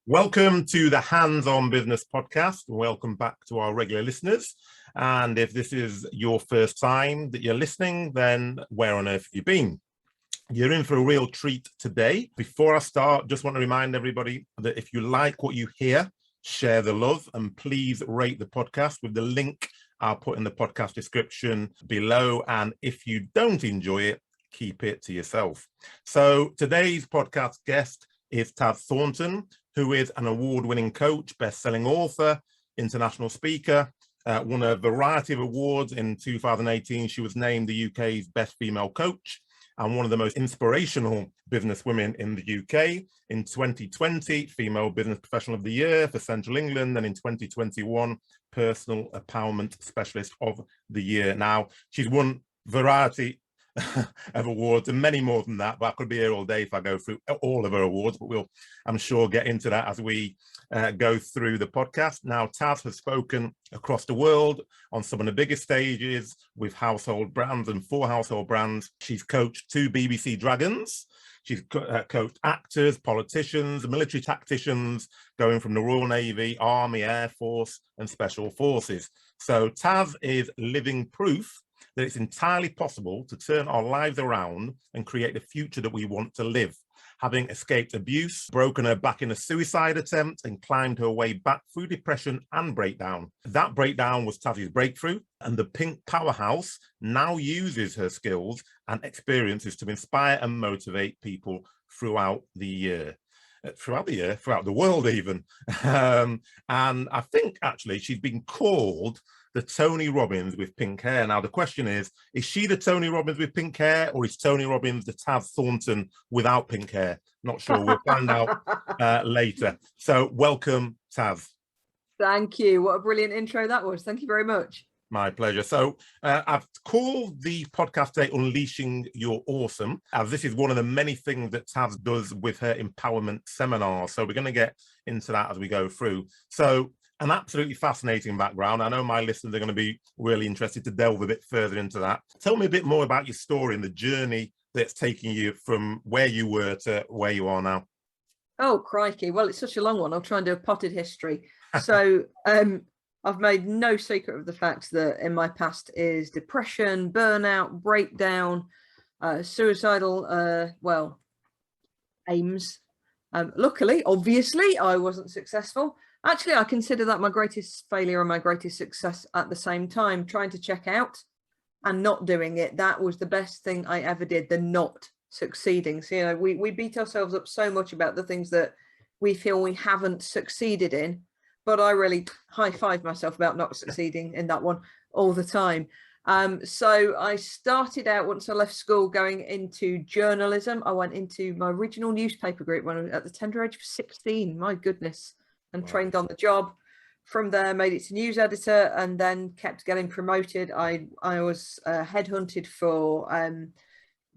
Welcome to the Hands-on Business Podcast. Welcome back to our regular listeners. And if this is your first time that you're listening, then where on earth have you been? You're in for a real treat today. Before I start, just want to remind everybody that if you like what you hear, share the love and please rate the podcast with the link I'll put in the podcast description below. And if you don't enjoy it, keep it to yourself. So today's podcast guest is Taz Thornton, who is an award-winning coach, best-selling author, international speaker, won a variety of awards. In 2018, she was named the UK's best female coach and one of the most inspirational business women in the UK. In 2020, Female Business Professional of the Year for Central England, and in 2021, Personal Empowerment Specialist of the Year. Now, she's won variety of awards and many more than that, but I could be here all day if I go through all of her awards, but we'll, I'm sure, get into that as we go through the podcast. Now, Taz has spoken across the world on some of the biggest stages with household brands and for household brands. She's coached 2 BBC Dragons. She's coached actors, politicians, military tacticians, going from the Royal Navy, Army, Air Force and Special Forces. So Taz is living proof that it's entirely possible to turn our lives around and create the future that we want to live. Having escaped abuse, broken her back in a suicide attempt and climbed her way back through depression and breakdown. That breakdown was Taz's breakthrough, and the Pink Powerhouse now uses her skills and experiences to inspire and motivate people throughout the world even. And I think actually she's been called the Tony Robbins with pink hair. Now the question is she the Tony Robbins with pink hair, or is Tony Robbins the Taz Thornton without pink hair? Not sure, we'll find out later. So welcome, Taz. Thank you, what a brilliant intro that was. Thank you very much. My pleasure. So I've called the podcast today Unleashing Your Awesome, as this is one of the many things that Taz does with her empowerment seminars. So we're going to get into that as we go through. So an absolutely fascinating background. I know my listeners are going to be really interested to delve a bit further into that. Tell me a bit more about your story and the journey that's taking you from where you were to where you are now. Oh, crikey. Well, it's such a long one. I'll try and do a potted history. So I've made no secret of the fact that in my past is depression, burnout, breakdown, suicidal, aims. Luckily, obviously, I wasn't successful. Actually, I consider that my greatest failure and my greatest success at the same time. Trying to check out and not doing it, that was the best thing I ever did, the not succeeding. So, you know, we beat ourselves up so much about the things that we feel we haven't succeeded in, but I really high-five myself about not succeeding in that one all the time. So I started out, once I left school, going into journalism. I went into my original newspaper group when I was at the tender age of 16, my goodness. And wow. Trained on the job. From there, made it to news editor, and then kept getting promoted. I was headhunted for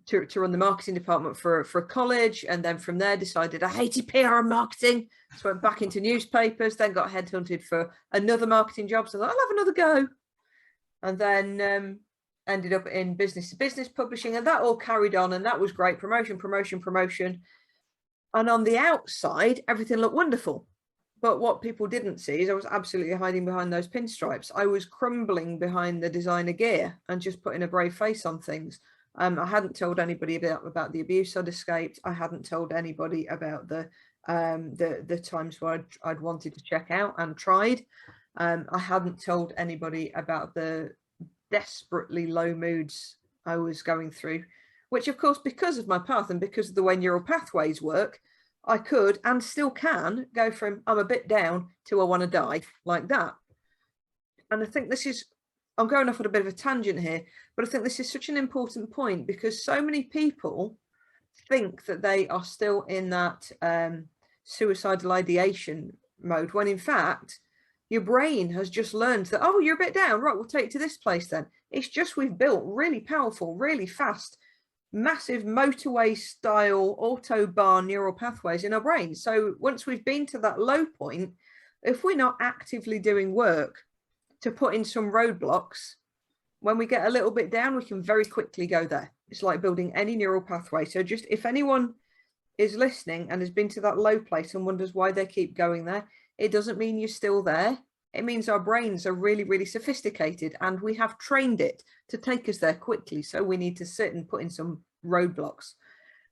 to run the marketing department for a college, and then from there decided I hated PR and marketing, so went back into newspapers. Then got headhunted for another marketing job, so I thought I'll have another go, and then ended up in business to business publishing, and that all carried on, and that was great. Promotion, and on the outside, everything looked wonderful. But what people didn't see is I was absolutely hiding behind those pinstripes. I was crumbling behind the designer gear and just putting a brave face on things. I hadn't told anybody about the abuse I'd escaped. I hadn't told anybody about the times where I'd wanted to check out and tried. I hadn't told anybody about the desperately low moods I was going through, which of course, because of my path and because of the way neural pathways work, I could and still can go from I'm a bit down to I want to die, like that. And I think this is, I'm going off on a bit of a tangent here, but I think this is such an important point because so many people think that they are still in that suicidal ideation mode, when in fact, your brain has just learned that, oh, you're a bit down, right, we'll take you to this place then. It's just we've built really powerful, really fast, massive motorway style autobahn neural pathways in our brains. So once we've been to that low point, if we're not actively doing work to put in some roadblocks, when we get a little bit down, we can very quickly go there. It's like building any neural pathway. So just if anyone is listening and has been to that low place and wonders why they keep going there, it doesn't mean you're still there. It means our brains are really, really sophisticated and we have trained it to take us there quickly. So we need to sit and put in some roadblocks,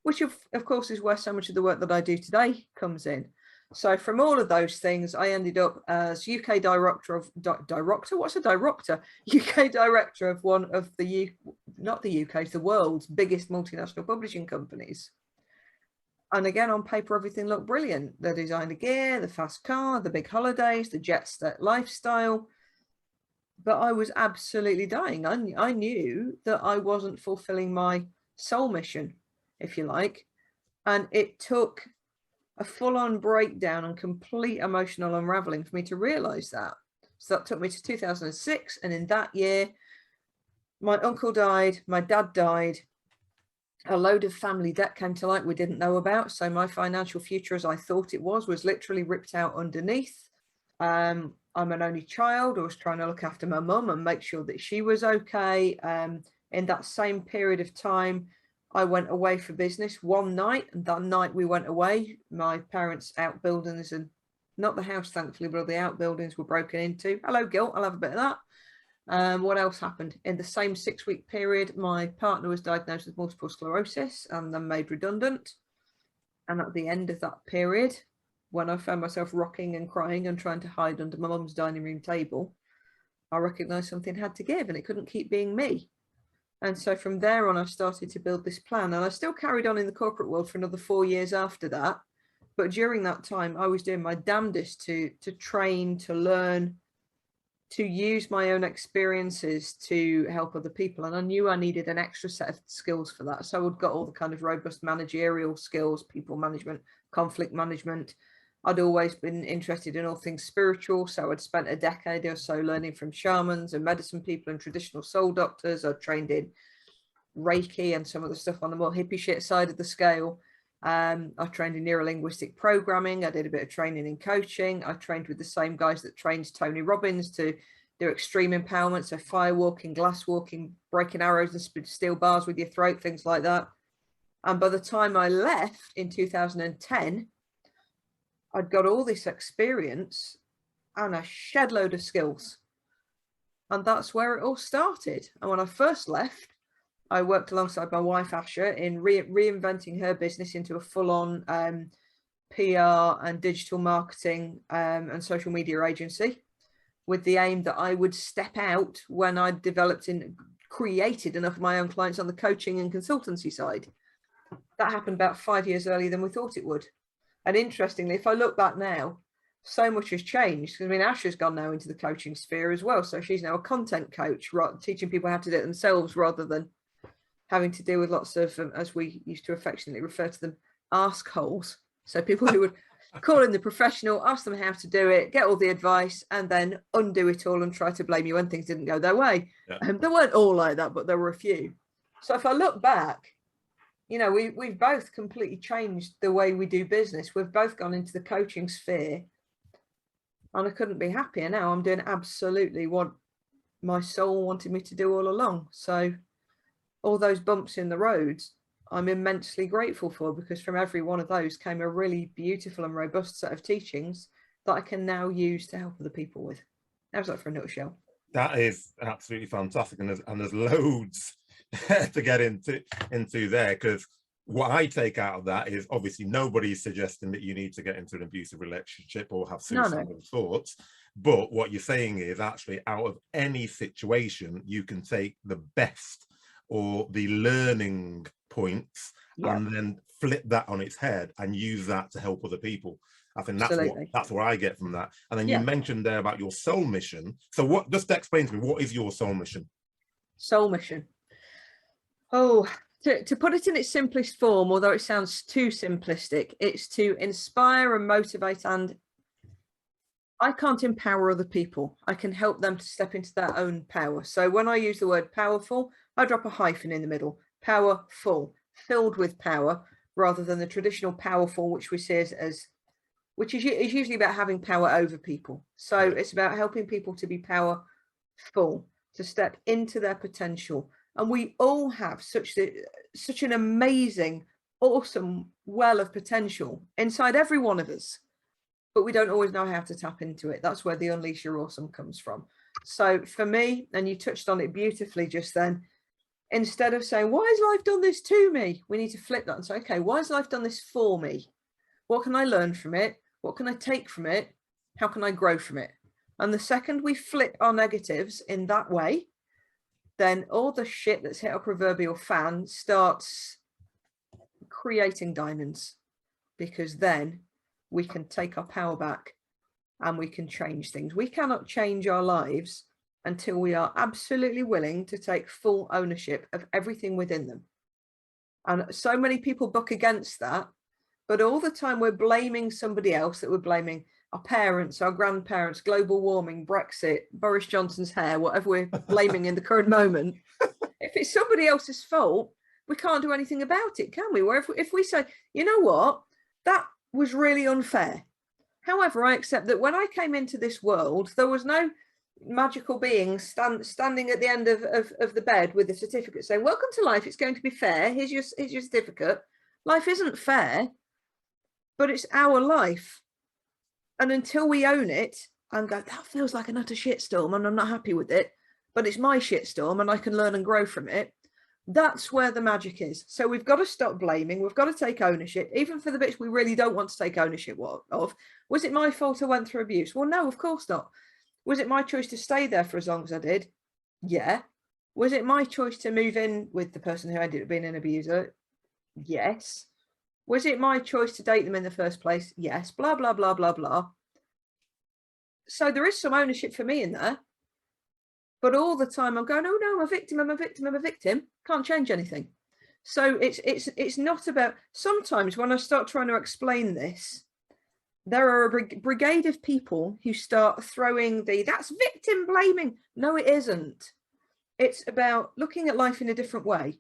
which of course is where so much of the work that I do today comes in. So from all of those things, I ended up as UK director of what's a director? UK director of one of the not the UK's, the world's biggest multinational publishing companies. And again, on paper, everything looked brilliant. The designer gear, the fast car, the big holidays, the jet set lifestyle. But I was absolutely dying. I knew that I wasn't fulfilling my soul mission, if you like. And it took a full-on breakdown and complete emotional unraveling for me to realize that. So that took me to 2006. And in that year, my uncle died, my dad died, a load of family debt came to light we didn't know about. So my financial future, as I thought it was literally ripped out underneath. I'm an only child. I was trying to look after my mum and make sure that she was okay. In that same period of time, I went away for business one night, and that night we went away, my parents' outbuildings, and not the house, thankfully, but the outbuildings were broken into. Hello, guilt. I'll have a bit of that. What else happened? In the same 6-week period, my partner was diagnosed with multiple sclerosis and then made redundant. And at the end of that period, when I found myself rocking and crying and trying to hide under my mum's dining room table, I recognised something had to give and it couldn't keep being me. And so from there on, I started to build this plan, and I still carried on in the corporate world for another 4 years after that. But during that time, I was doing my damnedest to train, to learn, to use my own experiences to help other people. And I knew I needed an extra set of skills for that. So I'd got all the kind of robust managerial skills, people management, conflict management. I'd always been interested in all things spiritual. So I'd spent a decade or so learning from shamans and medicine people and traditional soul doctors. I'd trained in Reiki and some of the stuff on the more hippie shit side of the scale. I trained in neuro-linguistic programming. I did a bit of training in coaching. I trained with the same guys that trained Tony Robbins to do extreme empowerment. So fire walking, glass walking, breaking arrows and steel bars with your throat, things like that. And by the time I left in 2010, I'd got all this experience and a shed load of skills. And that's where it all started. And when I first left, I worked alongside my wife, Asha, in reinventing her business into a full-on PR and digital marketing and social media agency, with the aim that I would step out when I'd developed and created enough of my own clients on the coaching and consultancy side. That happened about 5 years earlier than we thought it would. And interestingly, if I look back now, so much has changed. I mean, Asha's gone now into the coaching sphere as well. So she's now a content coach, teaching people how to do it themselves rather than having to deal with lots of, as we used to affectionately refer to them, ask-holes. So people who would call in the professional, ask them how to do it, get all the advice, and then undo it all and try to blame you when things didn't go their way. Yeah. They weren't all like that, but there were a few. So if I look back, you know, we've both completely changed the way we do business. We've both gone into the coaching sphere, and I couldn't be happier now. I'm doing absolutely what my soul wanted me to do all along. So all those bumps in the roads, I'm immensely grateful for, because from every one of those came a really beautiful and robust set of teachings that I can now use to help other people with. How's that for a nutshell? That is absolutely fantastic. And there's loads to get into there, because what I take out of that is obviously nobody's suggesting that you need to get into an abusive relationship or have suicidal thoughts. But what you're saying is actually out of any situation, you can take the best or the learning points and then flip that on its head and use that to help other people. I think that's what I get from that. And then you mentioned there about your soul mission. So what, just explain to me, what is your soul mission? Soul mission. Oh, to put it in its simplest form, although it sounds too simplistic, it's to inspire and motivate. And I can't empower other people. I can help them to step into their own power. So when I use the word powerful, I drop a hyphen in the middle. Powerful, filled with power, rather than the traditional powerful, which we see as which is usually about having power over people. So it's about helping people to be powerful, to step into their potential. And we all have such an amazing awesome well of potential inside every one of us, but we don't always know how to tap into it. That's where the Unleash Your Awesome comes from. So for me, and you touched on it beautifully just then, instead of saying, why has life done this to me? We need to flip that and say, okay, why has life done this for me? What can I learn from it? What can I take from it? How can I grow from it? And the second we flip our negatives in that way, then all the shit that's hit our proverbial fan starts creating diamonds, because then we can take our power back and we can change things. We cannot change our lives until we are absolutely willing to take full ownership of everything within them. And so many people buck against that, but all the time we're blaming somebody else, that we're blaming our parents, our grandparents, global warming, Brexit, Boris Johnson's hair, whatever we're blaming in the current moment. If it's somebody else's fault, we can't do anything about it, can we? Where if we say, you know what, that was really unfair. However, I accept that when I came into this world, there was no magical being standing at the end of the bed with a certificate saying, welcome to life, it's going to be fair, here's your certificate. Life isn't fair, but it's our life. And until we own it and go, that feels like an utter shitstorm and I'm not happy with it, but it's my shitstorm and I can learn and grow from it, that's where the magic is. So we've got to stop blaming. We've got to take ownership, even for the bits we really don't want to take ownership of. Was it my fault I went through abuse? Well, no, of course not. Was it my choice to stay there for as long as I did? Yeah. Was it my choice to move in with the person who ended up being an abuser? Yes. Was it my choice to date them in the first place? Yes. Blah, blah, blah, blah, blah. So there is some ownership for me in there. But all the time I'm going, oh no, I'm a victim, I'm a victim, I'm a victim. Can't change anything. So it's not about, sometimes when I start trying to explain this, there are a brigade of people who start throwing that's victim blaming. No, it isn't. It's about looking at life in a different way.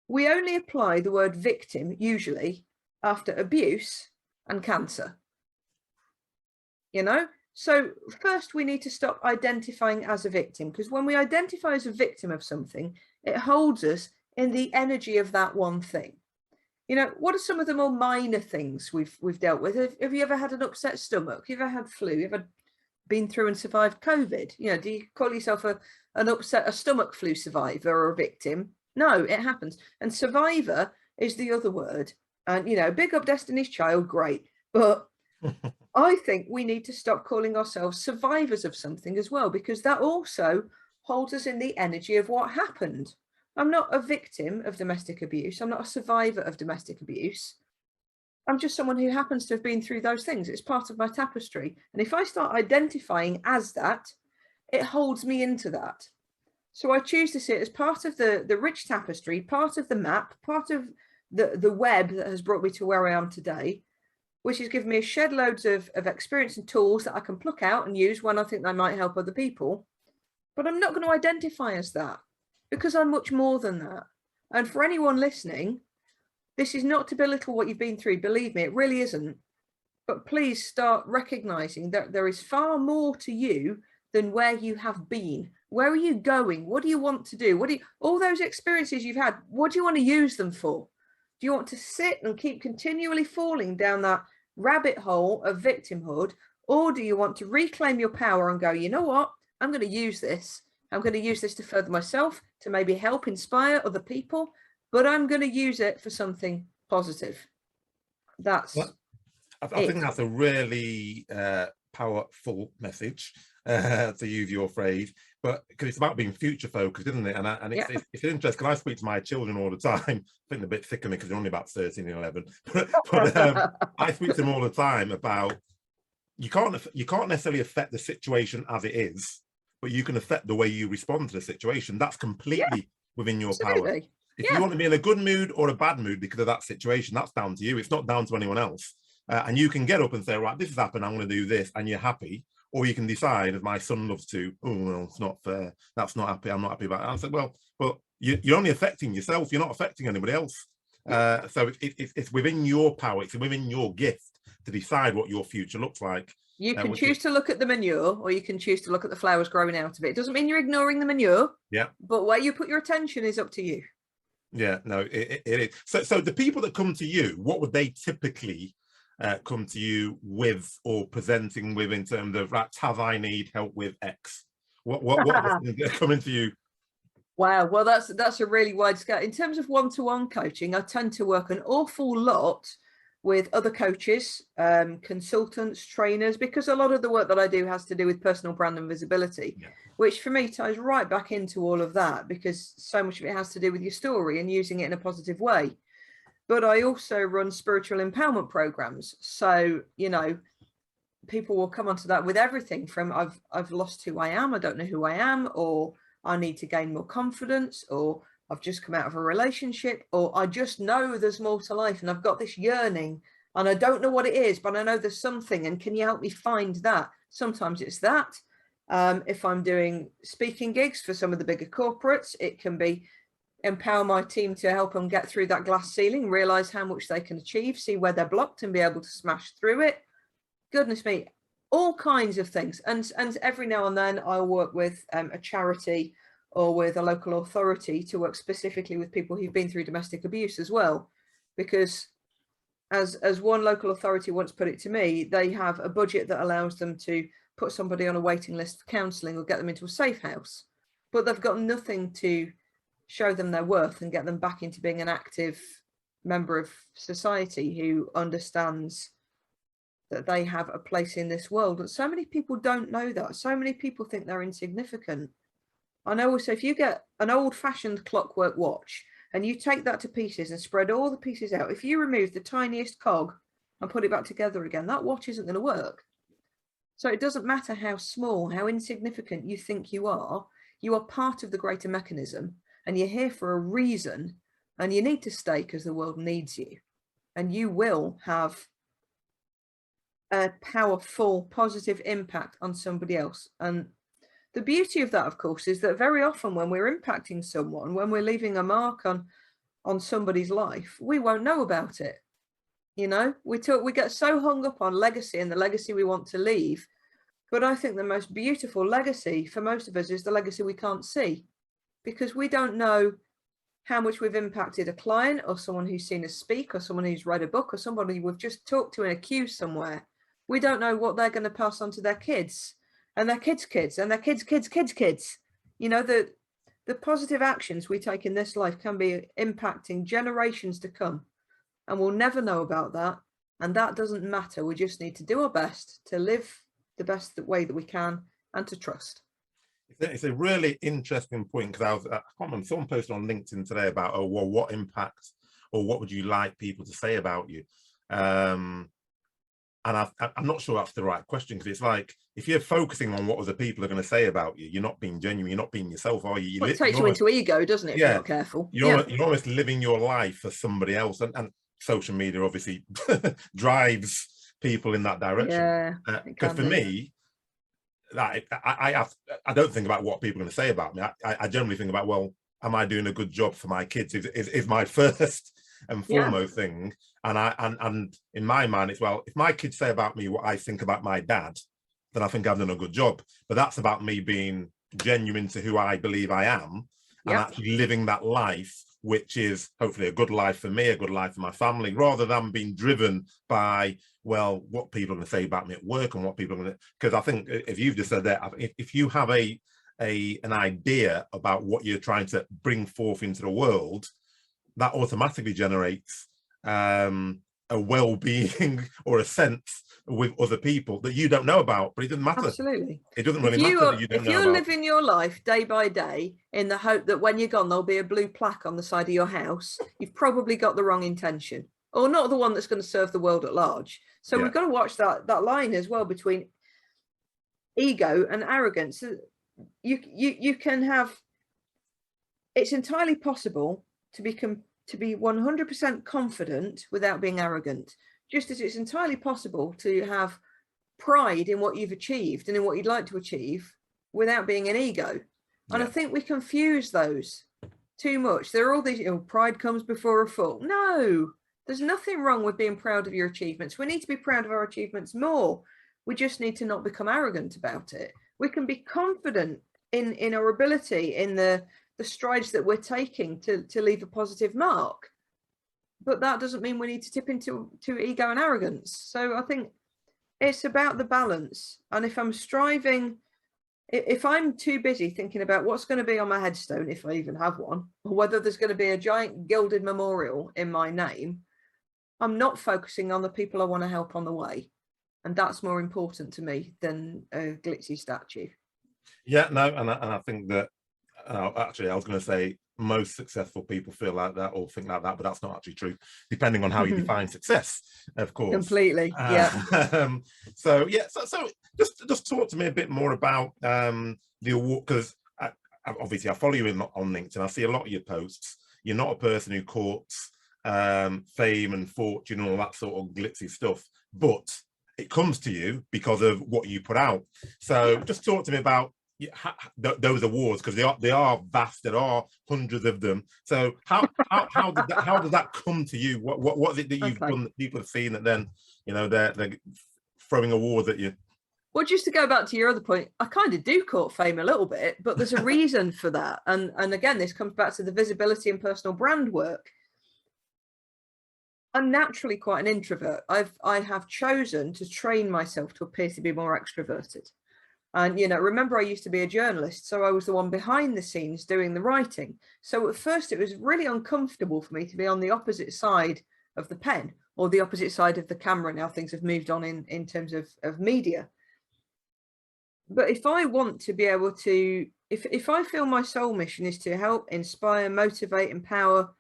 We only apply the word victim usually after abuse and cancer. You know? So first we need to stop identifying as a victim, because when we identify as a victim of something, it holds us in the energy of that one thing. You know, what are some of the more minor things we've dealt with? Have you ever had an upset stomach? Have you ever had flu? Have you ever been through and survived COVID? You know, do you call yourself a stomach flu survivor or a victim? No, it happens. And survivor is the other word. And, you know, big up Destiny's Child, great. But I think we need to stop calling ourselves survivors of something as well, because that also holds us in the energy of what happened. I'm not a victim of domestic abuse. I'm not a survivor of domestic abuse. I'm just someone who happens to have been through those things. It's part of my tapestry. And if I start identifying as that, it holds me into that. So I choose to see it as part of the rich tapestry, part of the map, part of the web that has brought me to where I am today, which has given me a shed loads of experience and tools that I can pluck out and use when I think they might help other people. But I'm not going to identify as that, because I'm much more than that. And for anyone listening, this is not to belittle what you've been through. Believe me, it really isn't. But please start recognizing that there is far more to you than where you have been. Where are you going? What do you want to do? All those experiences you've had, what do you want to use them for? Do you want to sit and keep continually falling down that rabbit hole of victimhood? Or do you want to reclaim your power and go, you know what? I'm going to use this. I'm going to use this to further myself, to maybe help inspire other people, but I'm going to use it for something positive. I think that's a really powerful message, to use your phrase, but because it's about being future focused, isn't it? And it's interesting, because I speak to my children all the time. I think they're a bit sick of me because they're only about 13 and 11, but I speak to them all the time about you can't necessarily affect the situation as it is, but you can affect the way you respond to the situation. That's completely within your power. If you want to be in a good mood or a bad mood because of that situation, that's down to you. It's not down to anyone else. And you can get up and say, right, this has happened, I'm going to do this, and you're happy. Or you can decide, as my son loves to, oh, well, it's not fair. That's not happy. I'm not happy about it. I said, well, you're only affecting yourself. You're not affecting anybody else. So it's within your power. It's within your gift to decide what your future looks like. You can choose to look at the manure, or you can choose to look at the flowers growing out of it. It doesn't mean you're ignoring the manure. Yeah. But where you put your attention is up to you. Yeah, no, it is. So the people that come to you, what would they typically come to you with or presenting with in terms of, right, Taz, I need help with X? What are the things that are coming to you? Wow, well, that's a really wide scale. In terms of one-to-one coaching, I tend to work an awful lot with other coaches, consultants, trainers, because a lot of the work that I do has to do with personal brand and visibility, which for me ties right back into all of that, because so much of it has to do with your story and using it in a positive way. But I also run spiritual empowerment programs. So, people will come onto that with everything from I've lost who I am, I don't know who I am, or I need to gain more confidence, or I've just come out of a relationship, or I just know there's more to life and I've got this yearning and I don't know what it is, but I know there's something, and can you help me find that? Sometimes it's that. If I'm doing speaking gigs for some of the bigger corporates, it can be empower my team to help them get through that glass ceiling, realize how much they can achieve, see where they're blocked and be able to smash through it. Goodness me, all kinds of things. And every now and then I'll work with a charity or with a local authority to work specifically with people who've been through domestic abuse as well, because as one local authority once put it to me, they have a budget that allows them to put somebody on a waiting list for counselling or get them into a safe house, but they've got nothing to show them their worth and get them back into being an active member of society who understands that they have a place in this world. And so many people don't know that. So many people think they're insignificant. I know also, if you get an old-fashioned clockwork watch and you take that to pieces and spread all the pieces out, if you remove the tiniest cog and put it back together again, that watch isn't going to work. So it doesn't matter how small, how insignificant you think you are part of the greater mechanism, and you're here for a reason, and you need to stay because the world needs you, and you will have a powerful, positive impact on somebody else. And the beauty of that, of course, is that very often when we're impacting someone, when we're leaving a mark on somebody's life, we won't know about it. We get so hung up on legacy and the legacy we want to leave. But I think the most beautiful legacy for most of us is the legacy we can't see, because we don't know how much we've impacted a client or someone who's seen us speak or someone who's read a book or somebody we've just talked to in a queue somewhere. We don't know what they're going to pass on to their kids and their kids' kids and their kids' kids' kids' kids. The positive actions we take in this life can be impacting generations to come, and we'll never know about that. And that doesn't matter. We just need to do our best to live the best way that we can and to trust. It's a really interesting point, because I can't remember, someone posted on LinkedIn today about, oh, well, what impact or what would you like people to say about you? And I'm not sure that's the right question, because it's like, if you're focusing on what other people are going to say about you, you're not being genuine, you're not being yourself, are you? It takes you into ego, doesn't it, if you're not careful? You're almost living your life for somebody else, and social media obviously drives people in that direction. Yeah, because for me, I don't think about what people are going to say about me. I generally think about, well, am I doing a good job for my kids? Is my first and foremost thing. And in my mind, it's, well, if my kids say about me what I think about my dad, then I think I've done a good job. But that's about me being genuine to who I believe I am, and actually living that life, which is hopefully a good life for me, a good life for my family, rather than being driven by, well, what people are going to say about me at work and what people are going to, because I think if you've just said that, if you have an idea about what you're trying to bring forth into the world, that automatically generates a well-being or a sense with other people that you don't know about, but it doesn't matter. Absolutely. It doesn't really matter that you don't know about. If you're living your life day by day in the hope that when you're gone there'll be a blue plaque on the side of your house, you've probably got the wrong intention, or not the one that's going to serve the world at large. So we've got to watch that line as well between ego and arrogance. You can have, it's entirely possible to be 100% confident without being arrogant, just as it's entirely possible to have pride in what you've achieved and in what you'd like to achieve without being an ego. And I think we confuse those too much. There are all these, pride comes before a fall. No, there's nothing wrong with being proud of your achievements. We need to be proud of our achievements more. We just need to not become arrogant about it. We can be confident in our ability, in the the strides that we're taking to leave a positive mark. But that doesn't mean we need to tip into ego and arrogance. So I think it's about the balance. And if I'm striving, if I'm too busy thinking about what's going to be on my headstone, if I even have one, or whether there's going to be a giant gilded memorial in my name, I'm not focusing on the people I want to help on the way. And that's more important to me than a glitzy statue. Yeah, no, and I think that actually I was going to say most successful people feel like that or think like that, but that's not actually true, depending on how you define success, of course. Completely, yeah. So yeah, so just talk to me a bit more about the award, because obviously I follow you on LinkedIn. I see a lot of your posts. You're not a person who courts fame and fortune and all that sort of glitzy stuff, but it comes to you because of what you put out. So just talk to me about those awards, because they are vast. There are hundreds of them. So how does that come to you? What is it that you've done that people have seen that then, you know, they're throwing awards at you? Well, just to go back to your other point, I kind of do court fame a little bit, but there's a reason for that. And again, this comes back to the visibility and personal brand work. I'm naturally quite an introvert. I have chosen to train myself to appear to be more extroverted. And, you know, remember I used to be a journalist, so I was the one behind the scenes doing the writing. So at first it was really uncomfortable for me to be on the opposite side of the pen, or the opposite side of the camera. Now things have moved on in terms of media. But if I want to be able to, if I feel my soul mission is to help, inspire, motivate, empower,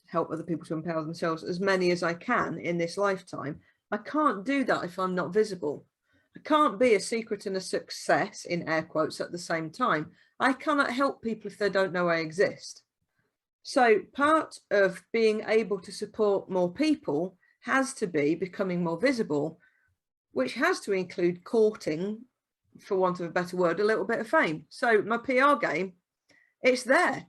help other people to empower themselves, as many as I can in this lifetime, I can't do that if I'm not visible. I can't be a secret and a success, in air quotes, at the same time. I cannot help people if they don't know I exist. So part of being able to support more people has to be becoming more visible, which has to include courting, for want of a better word, a little bit of fame. So my PR game, it's there.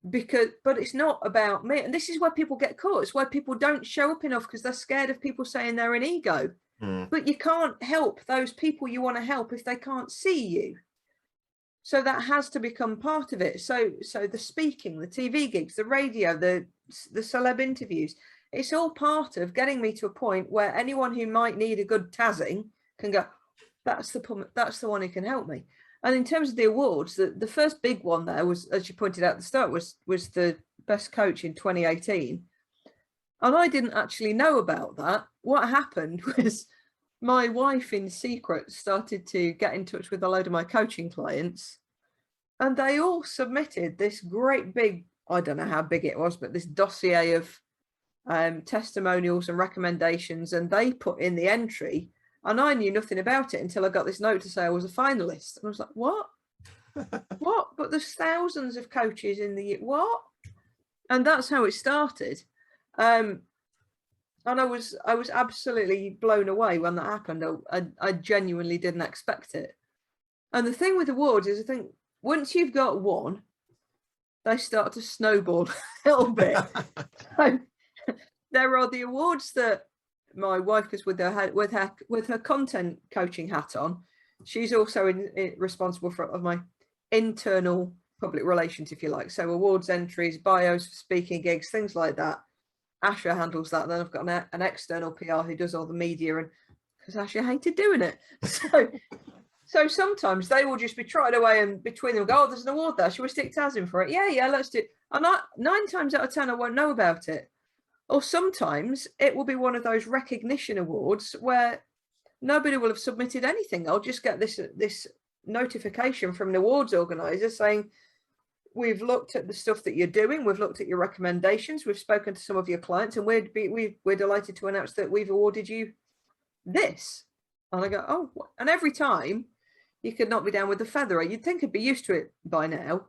But it's not about me. And this is where people get caught. It's why people don't show up enough, because they're scared of people saying they're an ego. But you can't help those people you want to help if they can't see you. So that has to become part of it. So the speaking, the TV gigs, the radio, the celeb interviews, it's all part of getting me to a point where anyone who might need a good tazzing can go, that's the one who can help me. And in terms of the awards, the first big one there was, as you pointed out at the start, was the best coach in 2018. And I didn't actually know about that. What happened was my wife in secret started to get in touch with a load of my coaching clients, and they all submitted this great big, I don't know how big it was, but this dossier of testimonials and recommendations, and they put in the entry, and I knew nothing about it until I got this note to say I was a finalist. And I was like, what? What? But there's thousands of coaches in the, what? And that's how it started. And I was absolutely blown away when that happened. I genuinely didn't expect it. And the thing with awards is, I think once you've got one, they start to snowball a little bit. So there are the awards that my wife, because with her content coaching hat on, she's also responsible for my internal public relations, if you like. So awards entries, bios for speaking gigs, things like that. Asha handles that. Then I've got an external PR who does all the media, and because Asha hated doing it. So sometimes they will just be trotted away, and between them go, oh, there's an award there. Should we stick Taz in for it? Yeah, let's do it. And 9 times out of 10, I won't know about it. Or sometimes it will be one of those recognition awards where nobody will have submitted anything. I'll just get this notification from an awards organizer saying, we've looked at the stuff that you're doing, we've looked at your recommendations, we've spoken to some of your clients, and we're delighted to announce that we've awarded you this. And I go, oh, what? And every time you could knock me down with a feather. You'd think I'd be used to it by now,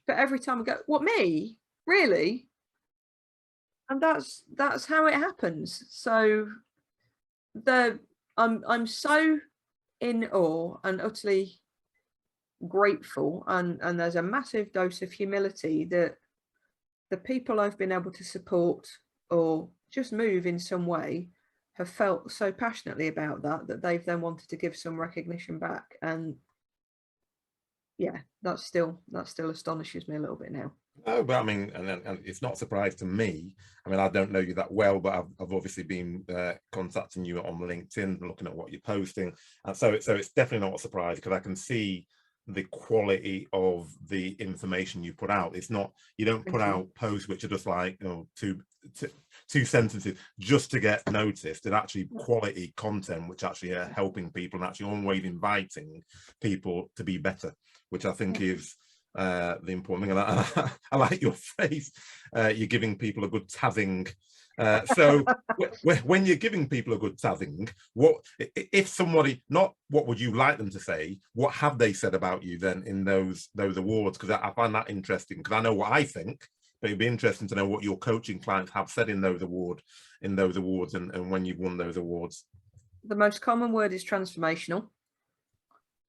but every time I go, what, me? Really? And that's how it happens. So I'm so in awe and utterly grateful, and there's a massive dose of humility that the people I've been able to support or just move in some way have felt so passionately about that they've then wanted to give some recognition back. And Yeah. that still astonishes me a little bit now. No, but I mean, and it's not a surprise to me. I mean, I don't know you that well, but I've obviously been contacting you on LinkedIn, looking at what you're posting, and so it's definitely not a surprise, because I can see the quality of the information you put out. It's not, you don't put out posts which are just like, you know, two sentences just to get noticed. It's actually quality content which actually are helping people and actually always inviting people to be better, which I think is the important thing. And I like your phrase, you're giving people a good tazzing. So when you're giving people a good tazzing, what if somebody, not what would you like them to say, what have they said about you then in those awards? Because I find that interesting, because I know what I think, but it'd be interesting to know what your coaching clients have said in those awards and when you've won those awards. The most common word is transformational.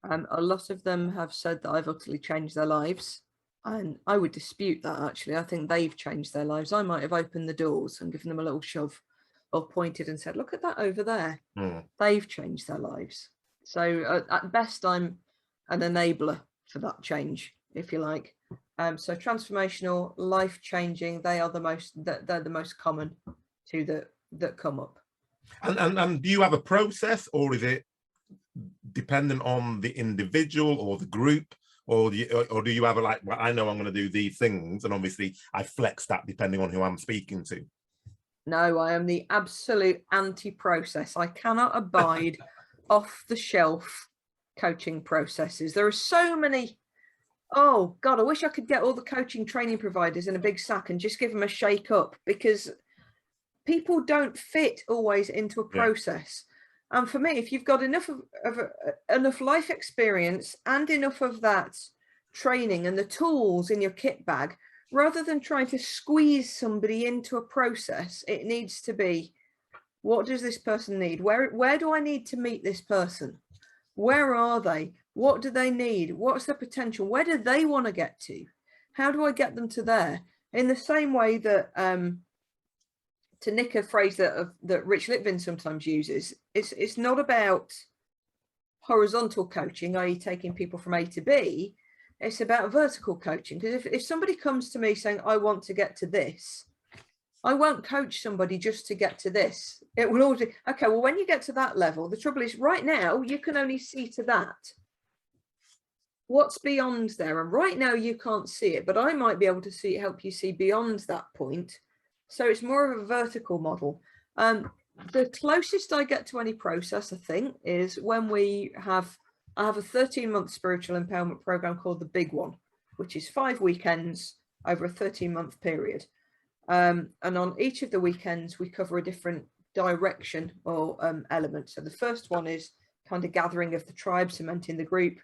A lot of them have said that I've utterly changed their lives, and I would dispute that. Actually, I think they've changed their lives. I might have opened the doors and given them a little shove or pointed and said, look at that over there. They've changed their lives. So at best, I'm an enabler for that change, if you like. So transformational, life-changing, they're the most common two that come up. And do you have a process, or is it dependent on the individual or the group, or do you have a, like, well, I know I'm going to do these things, and obviously I flex that depending on who I'm speaking to? No, I am the absolute anti-process. I cannot abide off-the-shelf coaching processes. There are so many. Oh God, I wish I could get all the coaching training providers in a big sack and just give them a shake up, because people don't fit always into a process. And for me, if you've got enough enough life experience and enough of that training and the tools in your kit bag, rather than trying to squeeze somebody into a process, it needs to be, what does this person need? Where do I need to meet this person? Where are they? What do they need? What's the potential? Where do they want to get to? How do I get them to there? In the same way that, to nick a phrase that Rich Litvin sometimes uses, it's not about horizontal coaching, i.e. taking people from A to B. It's about vertical coaching. Because if somebody comes to me saying, I want to get to this, I won't coach somebody just to get to this. It will always be, okay, well, when you get to that level, the trouble is right now, you can only see to that. What's beyond there? And right now you can't see it, but I might be able to help you see beyond that point. So it's more of a vertical model. The closest I get to any process, I think, is when I have a 13-month spiritual empowerment program called The Big One, which is 5 weekends over a 13-month period. And on each of the weekends, we cover a different direction or element. So the first one is kind of gathering of the tribe, cementing the group.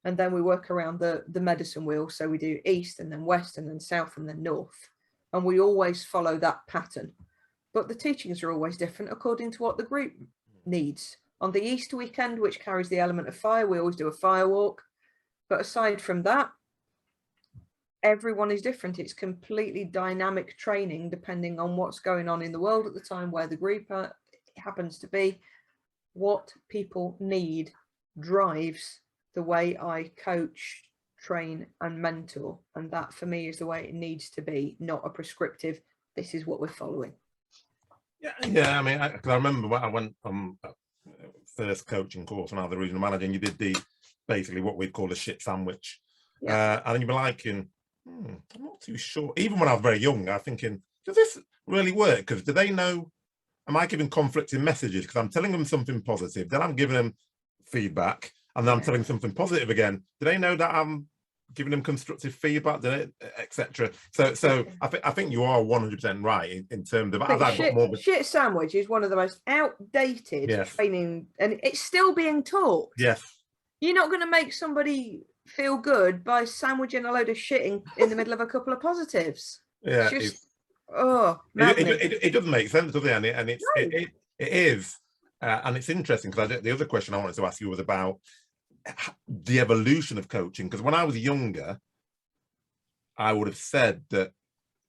And then we work around the medicine wheel. So we do east and then west and then south and then north. And we always follow that pattern. But the teachings are always different according to what the group needs. On the East weekend, which carries the element of fire, we always do a fire walk. But aside from that, everyone is different. It's completely dynamic training depending on what's going on in the world at the time, where the group happens to be. What people need drives the way I coach, train and mentor, and that for me is the way it needs to be, not a prescriptive, this is what we're following. Yeah, I mean, because I remember when I went on first coaching course when I was the regional manager, and you did basically what we'd call a shit sandwich. And you were like, I'm not too sure. Even when I was very young, I was thinking, does this really work? Because do they know, am I giving conflicting messages? Because I'm telling them something positive, then I'm giving them feedback, and then I'm telling something positive again. Do they know that I'm giving them constructive feedback, etc.? So I think you are 100% right in terms of, as I've got more. Shit sandwich is one of the most outdated training, and it's still being taught. Yes. You're not going to make somebody feel good by sandwiching a load of shit in the middle of a couple of positives. Yeah, it's just, it doesn't make sense, does it? And it is, and it's interesting, because the other question I wanted to ask you was about the evolution of coaching. Because when I was younger, I would have said that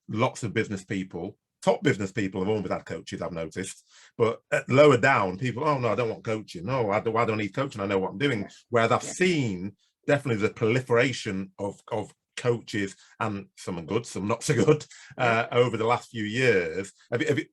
lots of business people, top business people, have always had coaches, I've noticed, but lower down, people, oh no, I don't want coaching. No, why do I need coaching? I know what I'm doing. Whereas I've seen definitely the proliferation of coaches, and some are good, some not so good, over the last few years.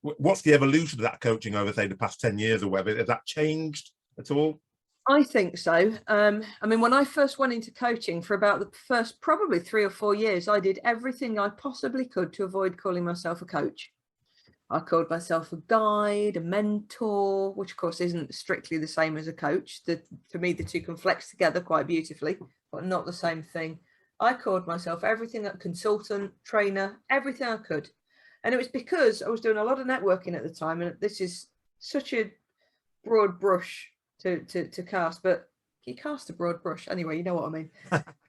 What's the evolution of that coaching over, say, the past 10 years or whatever? Has that changed at all? I think so. I mean, when I first went into coaching, for about the first probably 3 or 4 years, I did everything I possibly could to avoid calling myself a coach. I called myself a guide, a mentor, which of course isn't strictly the same as a coach. For me, the two can flex together quite beautifully, but not the same thing. I called myself everything, a consultant, trainer, everything I could. And it was because I was doing a lot of networking at the time. And this is such a broad brush to cast, but you cast a broad brush anyway, you know what I mean.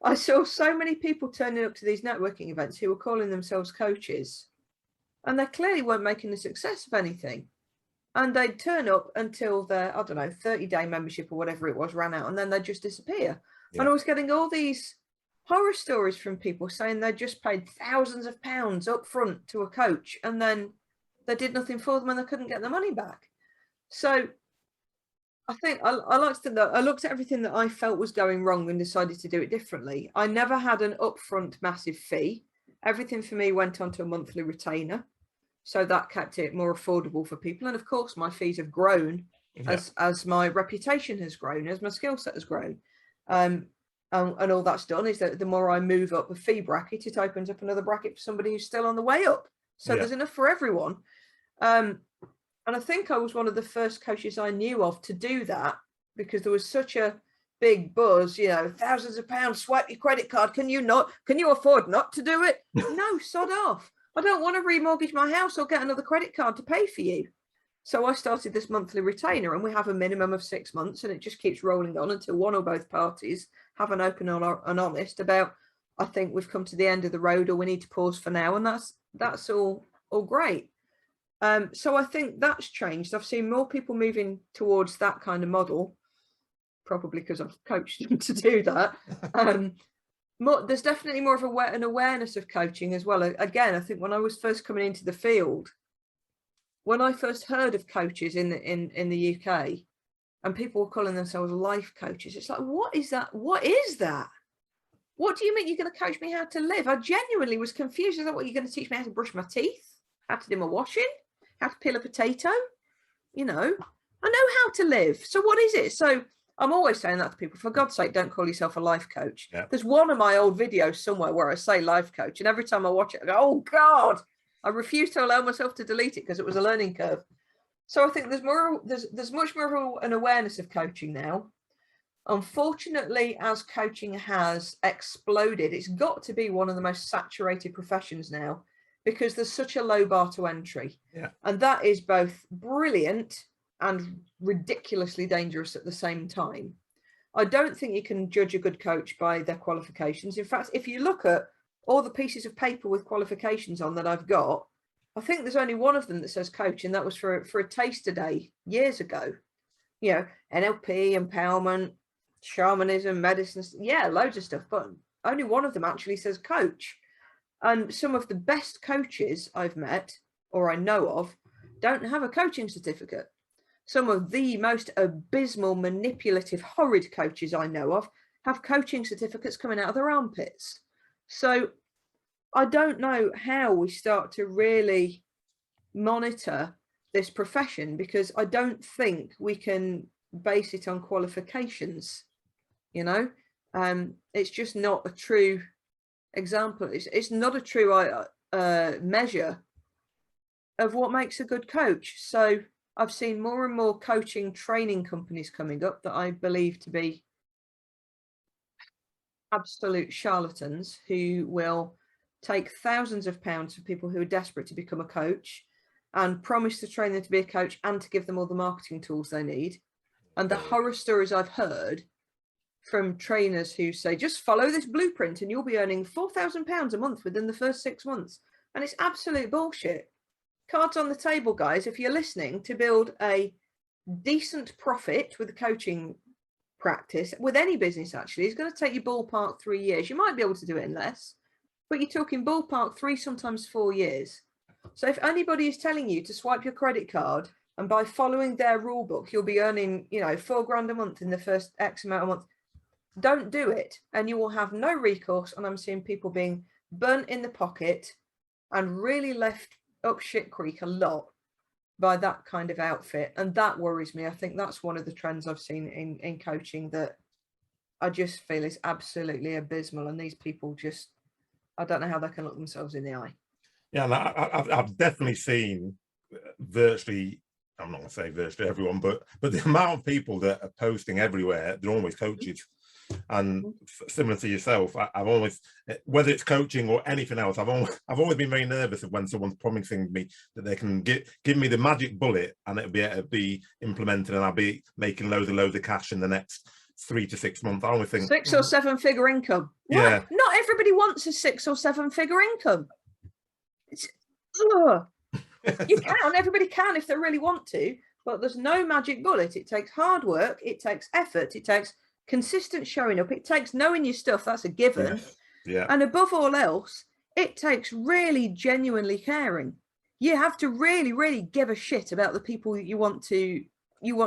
I saw so many people turning up to these networking events who were calling themselves coaches, and they clearly weren't making a success of anything. And they'd turn up until their, I don't know, 30-day membership or whatever it was ran out, and then they'd just disappear. And I was getting all these horror stories from people saying they just paid thousands of pounds up front to a coach, and then they did nothing for them and they couldn't get their money back. So I think I like to think that I looked at everything that I felt was going wrong and decided to do it differently. I never had an upfront massive fee. Everything for me went onto a monthly retainer, so that kept it more affordable for people. And of course, my fees have grown as my reputation has grown, as my skill set has grown. And all that's done is that the more I move up the fee bracket, it opens up another bracket for somebody who's still on the way up. So there's enough for everyone. And I think I was one of the first coaches I knew of to do that, because there was such a big buzz, you know, thousands of pounds, swipe your credit card. Can you afford not to do it? No, sod off. I don't want to remortgage my house or get another credit card to pay for you. So I started this monthly retainer, and we have a minimum of 6 months, and it just keeps rolling on until one or both parties have an open and honest about, I think we've come to the end of the road, or we need to pause for now. And that's all great. So I think that's changed. I've seen more people moving towards that kind of model, probably because I've coached them to do that. There's definitely more of an awareness of coaching as well. Again, I think when I was first coming into the field, when I first heard of coaches in the UK, and people were calling themselves life coaches, it's like, what is that? What is that? What do you mean you're going to coach me how to live? I genuinely was confused. I thought, what, you're going to teach me how to brush my teeth, how to do my washing, how to peel a potato? You know, I know how to live. So what is it? So I'm always saying that to people, for God's sake, don't call yourself a life coach. There's one of my old videos somewhere where I say life coach, and every time I watch it, I go, oh God, I refuse to allow myself to delete it because it was a learning curve. So I think there's much more of an awareness of coaching now. Unfortunately, as coaching has exploded, it's got to be one of the most saturated professions now, because there's such a low bar to entry. And that is both brilliant and ridiculously dangerous at the same time. I don't think you can judge a good coach by their qualifications. In fact, if you look at all the pieces of paper with qualifications on that I've got, I think there's only one of them that says coach, and that was for a taster day years ago. You know, NLP, empowerment, shamanism, medicine, loads of stuff, but only one of them actually says coach. And some of the best coaches I've met, or I know of, don't have a coaching certificate. Some of the most abysmal, manipulative, horrid coaches I know of have coaching certificates coming out of their armpits. So I don't know how we start to really monitor this profession, because I don't think we can base it on qualifications. You know, it's just not a true example. It's not a true measure of what makes a good coach. So I've seen more and more coaching training companies coming up that I believe to be absolute charlatans, who will take thousands of pounds for people who are desperate to become a coach and promise to train them to be a coach and to give them all the marketing tools they need. And the horror stories I've heard from trainers who say, just follow this blueprint and you'll be earning £4,000 a month within the first 6 months. And it's absolute bullshit. Cards on the table, guys. If you're listening, to build a decent profit with a coaching practice, with any business actually, is going to take you ballpark 3 years. You might be able to do it in less, but you're talking ballpark 3, sometimes 4 years. So if anybody is telling you to swipe your credit card and by following their rule book, you'll be earning, you know, £4,000 a month in the first X amount of months, Don't do it, and you will have no recourse. And I'm seeing people being burnt in the pocket and really left up shit creek a lot by that kind of outfit, and that worries me. I think that's one of the trends I've seen in coaching that I just feel is absolutely abysmal, and these people just, I don't know how they can look themselves in the eye. Yeah, and I've definitely seen virtually, I'm not going to say virtually everyone, but the amount of people that are posting everywhere, they're always coaches. And similar to yourself, I've always, whether it's coaching or anything else, I've always been very nervous of when someone's promising me that they can give me the magic bullet and it'll be implemented and I'll be making loads of cash in the next 3 to 6 months. I always think 6 or 7 figure income. What? Yeah, not everybody wants a 6 or 7 figure income. It's, you can, everybody can if they really want to, but there's no magic bullet. It takes hard work, it takes effort, it takes consistent showing up, it takes knowing your stuff, that's a given. Yeah. And above all else, it takes really genuinely caring. You have to really give a shit about the people you want to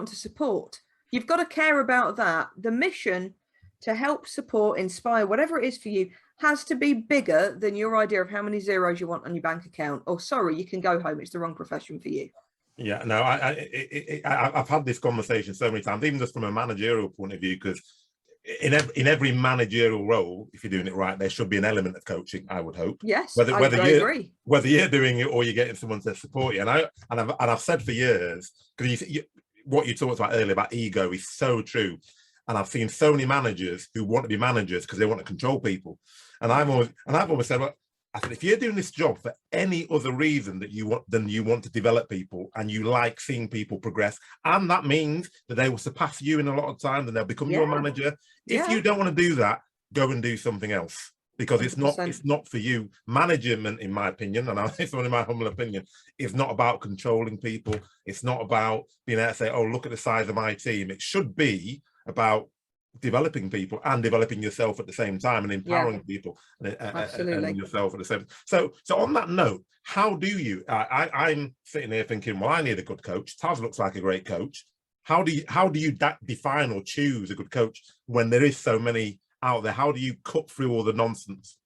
support. You've got to care about that. The mission to help, support, inspire, whatever it is for you, has to be bigger than your idea of how many zeros you want on your bank account. Oh, sorry, you can go home. It's the wrong profession for you. Yeah, no, I've had this conversation so many times, even just from a managerial point of view, because in every managerial role, if you're doing it right, there should be an element of coaching, I would hope. Yes, whether I agree. Whether you're doing it or you're getting someone to support you. And I've said for years, because what you talked about earlier about ego is so true. And I've seen so many managers who want to be managers because they want to control people. And I've always said, well, I said, if you're doing this job for any other reason that you want to develop people and you like seeing people progress, and that means that they will surpass you in a lot of time and they'll become your manager. If you don't want to do that, go and do something else, because 100%. It's not for you. Management, in my opinion, and it's only my humble opinion, is not about controlling people. It's not about being able to say, oh, look at the size of my team. It should be about developing people and developing yourself at the same time and empowering people and yourself at the same. So on that note, how do you? I'm sitting here thinking, well, I need a good coach. Taz looks like a great coach. How do you define or choose a good coach when there is so many out there? How do you cut through all the nonsense?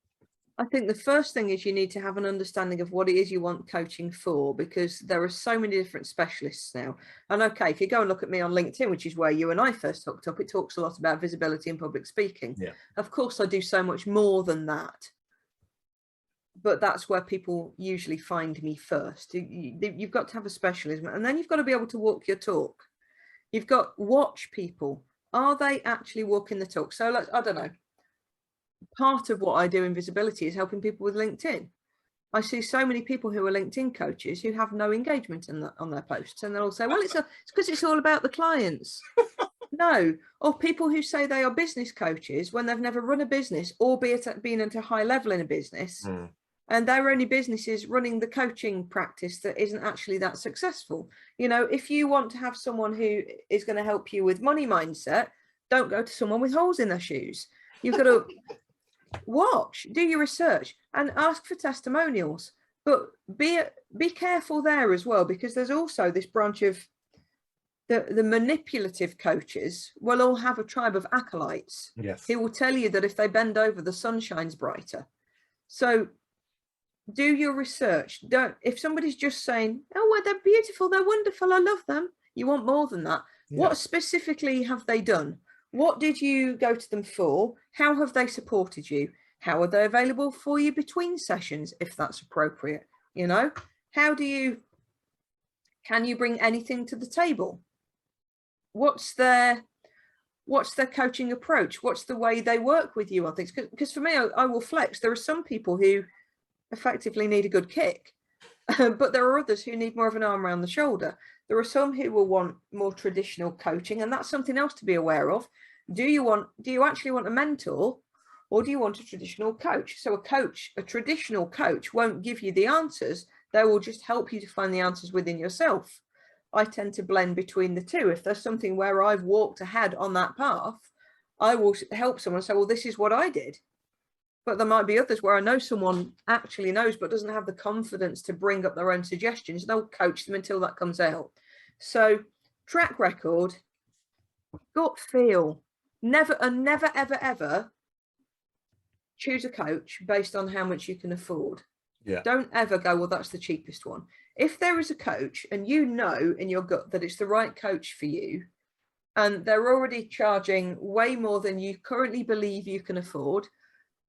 I think the first thing is you need to have an understanding of what it is you want coaching for, because there are so many different specialists now. And okay, if you go and look at me on LinkedIn, which is where you and I first hooked up, it talks a lot about visibility and public speaking. Yeah. Of course, I do so much more than that. But that's where people usually find me first. You've got to have a specialism, and then you've got to be able to walk your talk. You've got to watch people. Are they actually walking the talk? So I don't know. Part of what I do in visibility is helping people with LinkedIn. I see so many people who are LinkedIn coaches who have no engagement on their posts, and they'll all say, well, it's because it's all about the clients. No. Or people who say they are business coaches when they've never run a business, albeit being at a high level in a business, and their only business is running the coaching practice that isn't actually that successful. You know, if you want to have someone who is going to help you with money mindset, don't go to someone with holes in their shoes. You've got to watch, do your research, and ask for testimonials. But be careful there as well, because there's also this branch of the manipulative coaches will all have a tribe of acolytes. Yes. Who will tell you that if they bend over, the sun shines brighter. So do your research. If somebody's just saying, oh, well, they're beautiful, they're wonderful, I love them, you want more than that. Yeah. What specifically have they done? What did you go to them for? How have they supported you? How are they available for you between sessions, if that's appropriate? You know, can you bring anything to the table? What's their coaching approach? What's the way they work with you on things? Because for me, I will flex. There are some people who effectively need a good kick, but there are others who need more of an arm around the shoulder. There are some who will want more traditional coaching, and that's something else to be aware of. Do you actually want a mentor, or do you want a traditional coach? So a traditional coach won't give you the answers. They will just help you to find the answers within yourself. I tend to blend between the two. If there's something where I've walked ahead on that path, I will help someone say, well, this is what I did. But there might be others where I know someone actually knows, but doesn't have the confidence to bring up their own suggestions. They'll coach them until that comes out. So track record, gut feel. Never and never, ever, ever choose a coach based on how much you can afford. Yeah. Don't ever go, well, that's the cheapest one. If there is a coach and you know in your gut that it's the right coach for you, and they're already charging way more than you currently believe you can afford,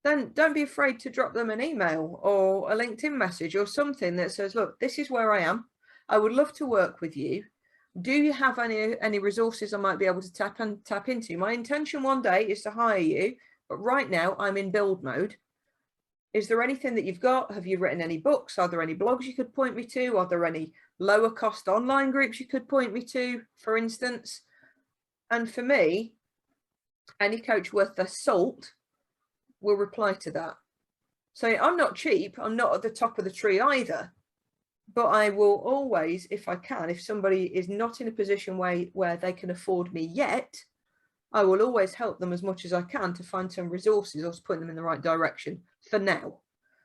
then don't be afraid to drop them an email or a LinkedIn message or something that says, look, this is where I am. I would love to work with you. Do you have any resources I might be able to tap into? My intention one day is to hire you, but right now I'm in build mode. Is there anything that you've got? Have you written any books? Are there any blogs you could point me to? Are there any lower cost online groups you could point me to, for instance? And for me, any coach worth their salt will reply to that. So I'm not cheap. I'm not at the top of the tree either. But I will always, if I can, if somebody is not in a position where they can afford me yet, I will always help them as much as I can to find some resources or to point them in the right direction for now.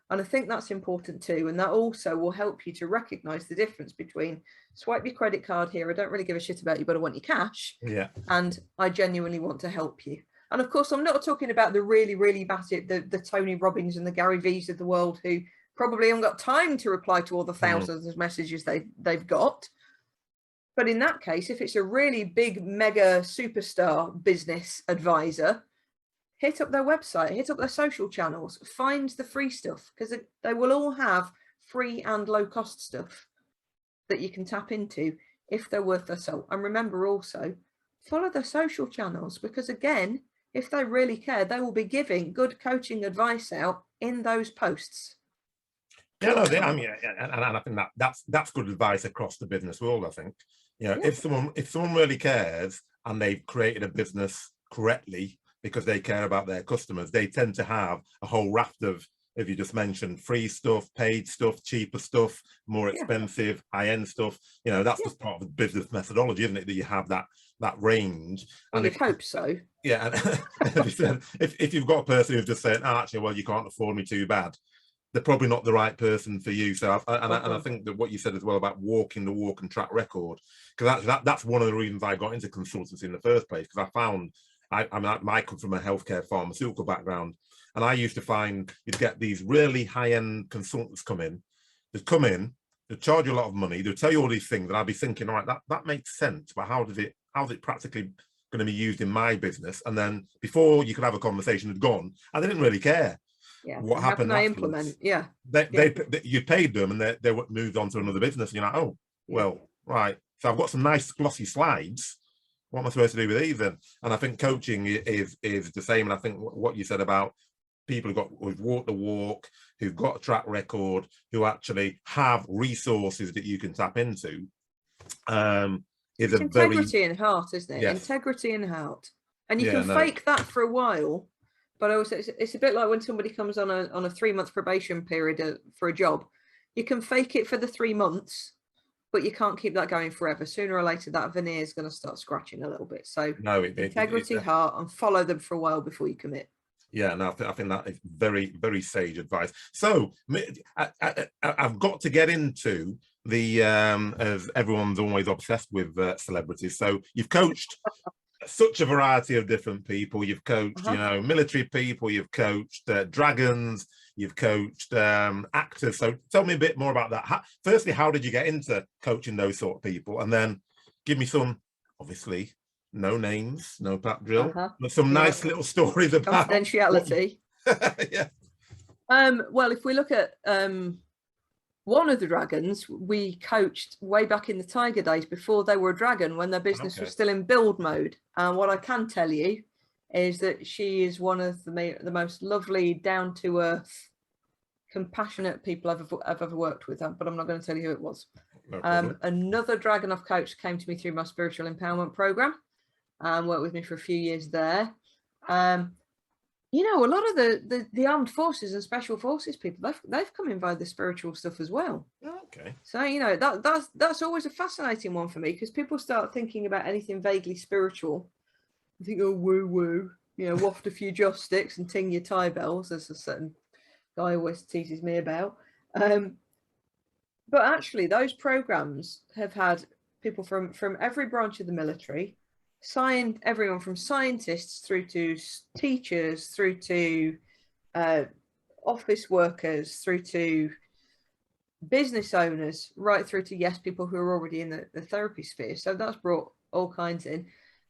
And I think that's important too. And that also will help you to recognize the difference between swipe your credit card here, I don't really give a shit about you, but I want your cash. Yeah. And I genuinely want to help you. And of course, I'm not talking about the really, really massive, the Tony Robbins and the Gary V's of the world who probably haven't got time to reply to all the thousands of messages they've got. But in that case, if it's a really big, mega superstar business advisor, hit up their website, hit up their social channels, find the free stuff, because they will all have free and low cost stuff that you can tap into if they're worth their salt. And remember also, follow their social channels, because again, if they really care, they will be giving good coaching advice out in those posts. Yeah, no, I mean, and I think that's good advice across the business world. I think, if someone really cares and they've created a business correctly because they care about their customers, they tend to have a whole raft of, if you just mentioned, free stuff, paid stuff, cheaper stuff, more expensive, high-end stuff. That's just part of the business methodology, isn't it? That you have that range. And you'd hope so. Yeah, and if you've got a person who's just saying, actually, well, you can't afford me too bad, they're probably not the right person for you. So, I think that what you said as well about walking the walk and track record, because that's one of the reasons I got into consultancy in the first place, because I found I come from a healthcare pharmaceutical background, and I used to find you'd get these really high-end consultants they'd charge you a lot of money, they'd tell you all these things, and I'd be thinking, all right, that makes sense, but how's it practically going to be used in my business? And then before you could have a conversation, had gone, and they didn't really care. Yeah. What happened? How can I implement? Yeah. You paid them, and they moved on to another business. And you're like, oh, well, right. So I've got some nice glossy slides. What am I supposed to do with these then? And I think coaching is the same. And I think what you said about people who've walked the walk, who've got a track record, who actually have resources that you can tap into, is a integrity in heart, isn't it? Yes. Integrity in heart, and you can fake that for a while. But also, it's a bit like when somebody comes on a 3-month probation period for a job. You can fake it for the 3 months, but you can't keep that going forever. Sooner or later, that veneer is going to start scratching a little bit. So integrity, heart, and follow them for a while before you commit. Yeah, no, I think that is very, very sage advice. So I've got to get into the, as everyone's always obsessed with celebrities. So you've coached such a variety of different people. You've coached, military people, you've coached dragons, you've coached actors. So tell me a bit more about that. Firstly, how did you get into coaching those sort of people? And then give me some, obviously, no names, no pap drill, but some nice little stories about confidentiality. Yeah. Well, if we look at one of the dragons, we coached way back in the Tiger days before they were a dragon, when their business was still in build mode. And what I can tell you is that she is one of the most lovely, down-to-earth, compassionate people I've ever worked with. But I'm not going to tell you who it was. No another dragon I've coached came to me through my spiritual empowerment program and worked with me for a few years there. A lot of the armed forces and special forces people, they've come in via the spiritual stuff as well. Okay. So that's always a fascinating one for me, because people start thinking about anything vaguely spiritual. I think, oh, woo woo, waft a few joss sticks and ting your tie bells, as a certain guy always teases me about. But actually, those programs have had people from every branch of the military, everyone from scientists through to teachers, through to office workers, through to business owners, right through to, yes, people who are already in the therapy sphere. So that's brought all kinds in.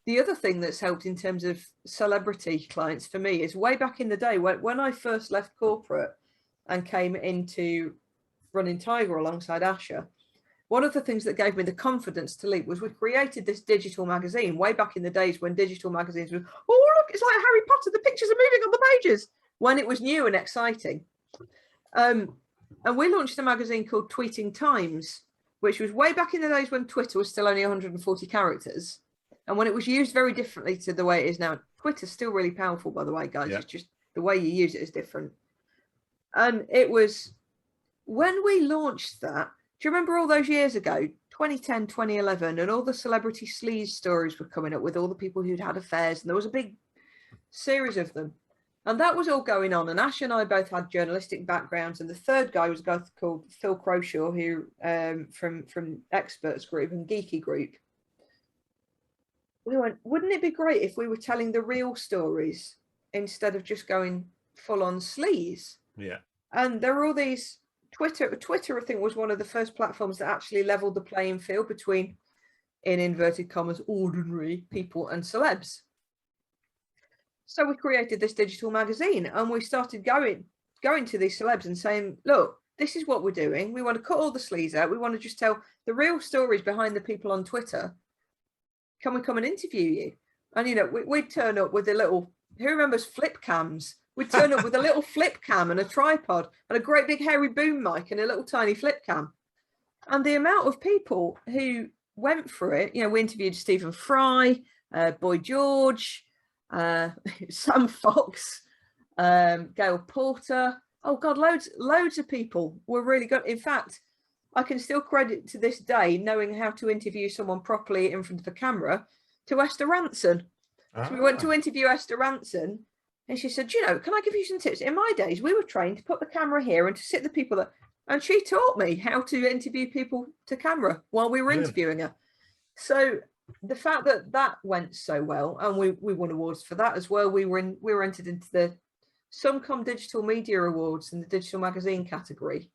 The other thing that's helped in terms of celebrity clients for me is way back in the day when I first left corporate and came into running Tiger alongside Asher, one of the things that gave me the confidence to leap was we created this digital magazine way back in the days when digital magazines were, oh, look, it's like Harry Potter, the pictures are moving on the pages, when it was new and exciting. And we launched a magazine called Tweeting Times, which was way back in the days when Twitter was still only 140 characters. And when it was used very differently to the way it is now. Twitter's still really powerful, by the way, guys. Yeah. It's just the way you use it is different. And it was when we launched that, do you remember all those years ago, 2010, 2011, and all the celebrity sleaze stories were coming up with all the people who'd had affairs, and there was a big series of them. And that was all going on. And Ash and I both had journalistic backgrounds. And the third guy was a guy called Phil Croshaw, who from Experts Group and Geeky Group. We went, wouldn't it be great if we were telling the real stories instead of just going full on sleaze? Yeah. And there were all these Twitter, I think, was one of the first platforms that actually leveled the playing field between, in inverted commas, ordinary people and celebs. So we created this digital magazine and we started going to these celebs and saying, look, this is what we're doing. We want to cut all the sleaze out. We want to just tell the real stories behind the people on Twitter. Can we come and interview you? And, you know, we'd turn up with a little, who remembers flip cams? We'd turn up with a little flip cam and a tripod and a great big hairy boom mic and a little tiny flip cam. And the amount of people who went for it, you know, we interviewed Stephen Fry, Boy George, Sam Fox, Gail Porter. Oh God, loads of people were really good. In fact, I can still credit to this day knowing how to interview someone properly in front of a camera to Esther Ranson. So we went to interview Esther Ranson and she said, you know, can I give you some tips? In my days, we were trained to put the camera here and to sit the people that, and she taught me how to interview people to camera while we were interviewing her. So the fact that that went so well, and we won awards for that as well. We were entered into the Sumcom Digital Media Awards in the digital magazine category,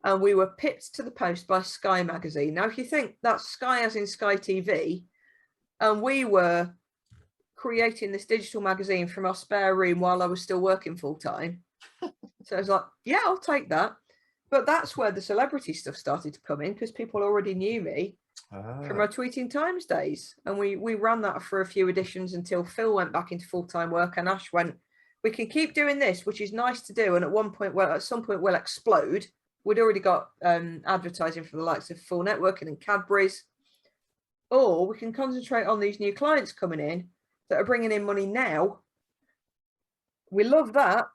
and we were pipped to the post by Sky Magazine. Now, if you think that's Sky as in Sky TV, and we were creating this digital magazine from our spare room while I was still working full time, so I was like, yeah, I'll take that. But that's where the celebrity stuff started to come in because people already knew me. From our Tweeting Times days, and we ran that for a few editions until Phil went back into full-time work and Ash went, we can keep doing this, which is nice to do, and at some point we'll explode. We'd already got advertising for the likes of Full Networking and Cadbury's, or we can concentrate on these new clients coming in that are bringing in money now. We love that,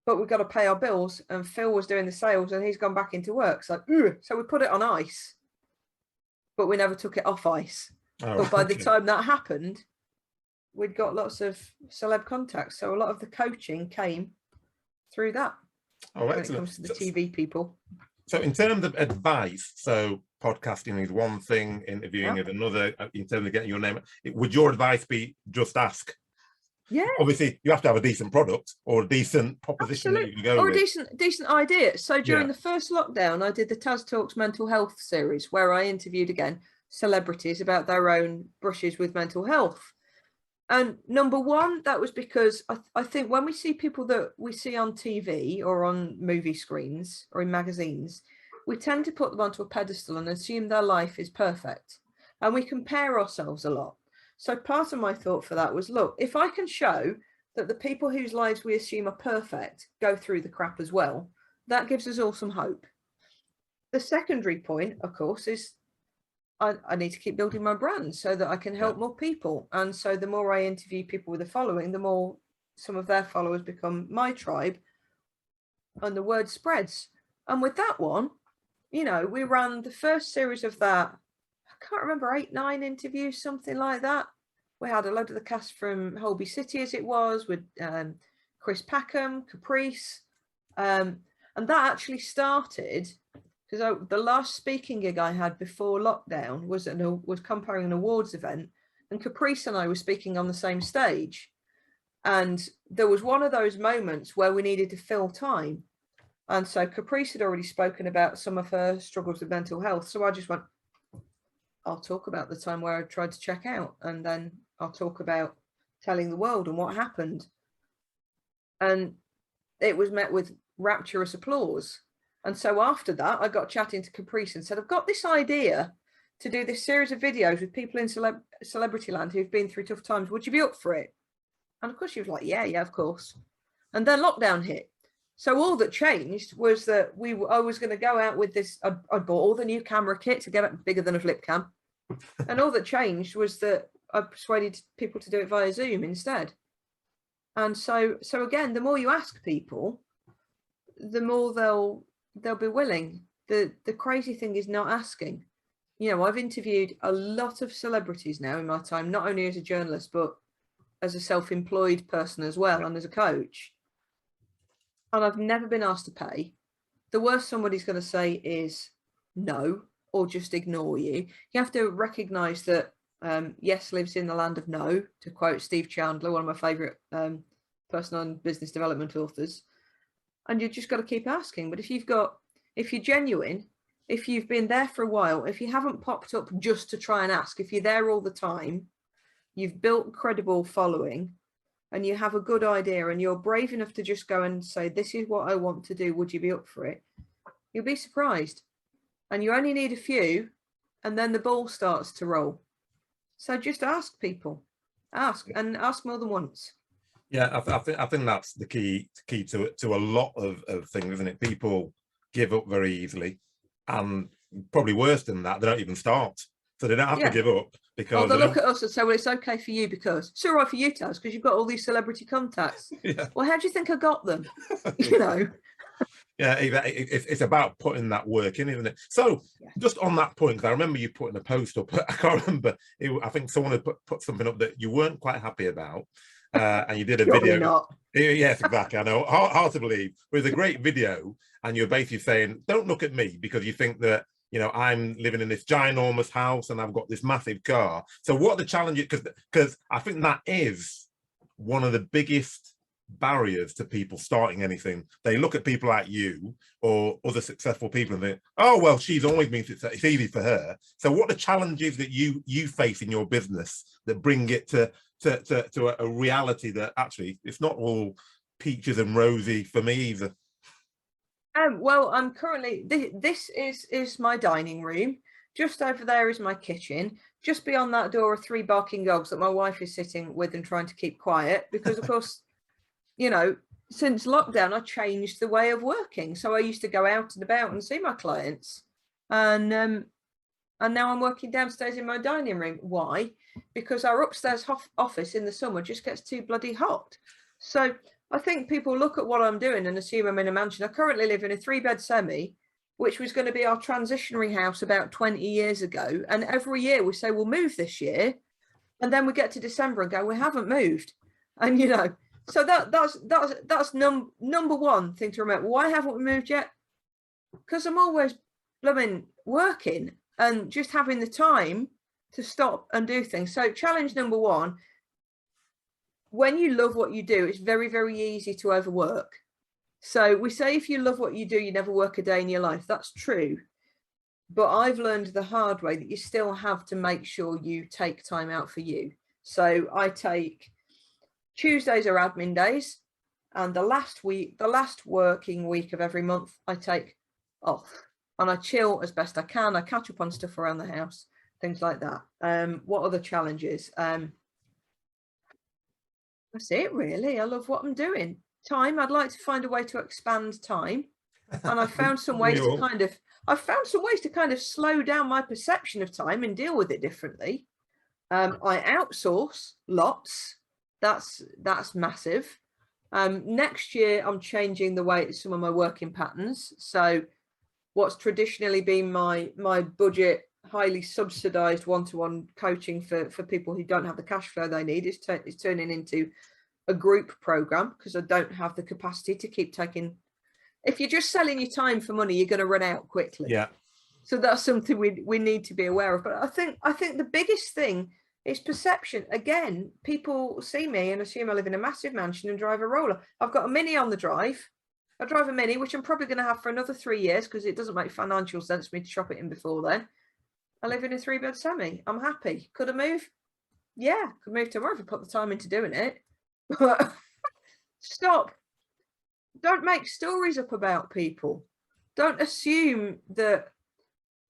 but we've got to pay our bills, and Phil was doing the sales and he's gone back into work, so we put it on ice. But we never took it off ice. But by the time that happened, we'd got lots of celeb contacts. So a lot of the coaching came through that. When it comes to the TV people. So in terms of advice, so podcasting is one thing, interviewing is another. In terms of getting your name, would your advice be just ask? Yeah. Obviously, you have to have a decent product or a decent proposition that you can go with. Or a decent idea. So during the first lockdown, I did the Taz Talks mental health series where I interviewed, again, celebrities about their own brushes with mental health. And number one, that was because I think when we see people that we see on TV or on movie screens or in magazines, we tend to put them onto a pedestal and assume their life is perfect. And we compare ourselves a lot. So part of my thought for that was, look, if I can show that the people whose lives we assume are perfect go through the crap as well, that gives us all some hope. The secondary point, of course, is I need to keep building my brand so that I can help more people. And so the more I interview people with a following, the more some of their followers become my tribe and the word spreads. And with that one, you know, we ran the first series of that. I can't remember, 8, 9 interviews, something like that. We had a load of the cast from Holby City, as it was, with Chris Packham, Caprice. And that actually started because the last speaking gig I had before lockdown was comparing an awards event. and Caprice and I were speaking on the same stage. And there was one of those moments where we needed to fill time. And so Caprice had already spoken about some of her struggles with mental health. So I just went, I'll talk about the time where I tried to check out, and then I'll talk about telling the world and what happened. And it was met with rapturous applause. And so after that, I got chatting to Caprice and said, I've got this idea to do this series of videos with people in celebrity land who've been through tough times. Would you be up for it? And of course she was like, yeah, of course. And then lockdown hit. So all that changed was that I was going to go out with this. I bought all the new camera kit to get it bigger than a flip cam. And all that changed was that I persuaded people to do it via Zoom instead. And so again, the more you ask people, the more they'll be willing. The crazy thing is not asking. You know, I've interviewed a lot of celebrities now in my time, not only as a journalist, but as a self-employed person as well, and as a coach. And I've never been asked to pay. The worst somebody's going to say is no, or just ignore you. You have to recognize that yes lives in the land of no, to quote Steve Chandler, one of my favorite personal and business development authors. And you've just got to keep asking. But if you're genuine, if you've been there for a while, if you haven't popped up just to try and ask, if you're there all the time, you've built credible following, and you have a good idea, and you're brave enough to just go and say, this is what I want to do, would you be up for it? You'll be surprised. And you only need a few, and then the ball starts to roll. So just ask people. Ask, and ask more than once. Yeah, I think that's the key to a lot of things, isn't it? People give up very easily, and probably worse than that, they don't even start. So they don't have to give up because they look at us and say, well, it's okay for you because it's all right for you, Taz, because you've got all these celebrity contacts. Yeah. Well, how do you think I got them? You know. Yeah, it's about putting that work in, isn't it? So just on that point, because I remember you putting a post up, I can't remember, I think someone had put something up that you weren't quite happy about, and you did a video. Not. Yes, exactly, I know, hard to believe. It was a great video, and you're basically saying, don't look at me because you think that, you know, I'm living in this ginormous house and I've got this massive car. So what are the challenges? Because I think that is one of the biggest barriers to people starting anything. They look at people like you or other successful people and think, oh, well, she's always been successful, it's easy for her. So what are the challenges that you face in your business that bring it to a reality that actually it's not all peaches and rosy for me either? Well, I'm currently, this is my dining room. Just over there is my kitchen. Just beyond that door are 3 barking dogs that my wife is sitting with and trying to keep quiet because, of course, you know, since lockdown, I changed the way of working. So I used to go out and about and see my clients. And now I'm working downstairs in my dining room. Why? Because our upstairs office in the summer just gets too bloody hot. So I think people look at what I'm doing and assume I'm in a mansion. I currently live in a 3-bed semi, which was going to be our transitionary house about 20 years ago. And every year we say, we'll move this year. And then we get to December and go, we haven't moved. And, you know, so that's number one thing to remember. Why haven't we moved yet? Because I'm always blooming working and just having the time to stop and do things. So challenge number one, when you love what you do, it's very, very easy to overwork. So we say if you love what you do, you never work a day in your life. That's true. But I've learned the hard way that you still have to make sure you take time out for you. So I take Tuesdays are admin days, and the last working week of every month, I take off and I chill as best I can. I catch up on stuff around the house, things like that. What other challenges? That's it, really. I love what I'm doing. Time, I'd like to find a way to expand time. And I've found some ways to kind of slow down my perception of time and deal with it differently. I outsource lots. That's massive. Next year, I'm changing the way some of my working patterns. So what's traditionally been my budget, highly subsidized one-to-one coaching for people who don't have the cash flow they need is turning into a group program because I don't have the capacity to keep taking. If you're just selling your time for money, you're going to run out quickly. Yeah. So that's something we need to be aware of. But I think the biggest thing It's perception. Again, people see me and assume I live in a massive mansion and drive a roller. I've got a Mini on the drive. I drive a Mini, which I'm probably going to have for another 3 years because it doesn't make financial sense for me to shop it in before then. I live in a 3-bed semi. I'm happy. Could I move? Yeah, could move tomorrow if I put the time into doing it. But stop. Don't make stories up about people. Don't assume that,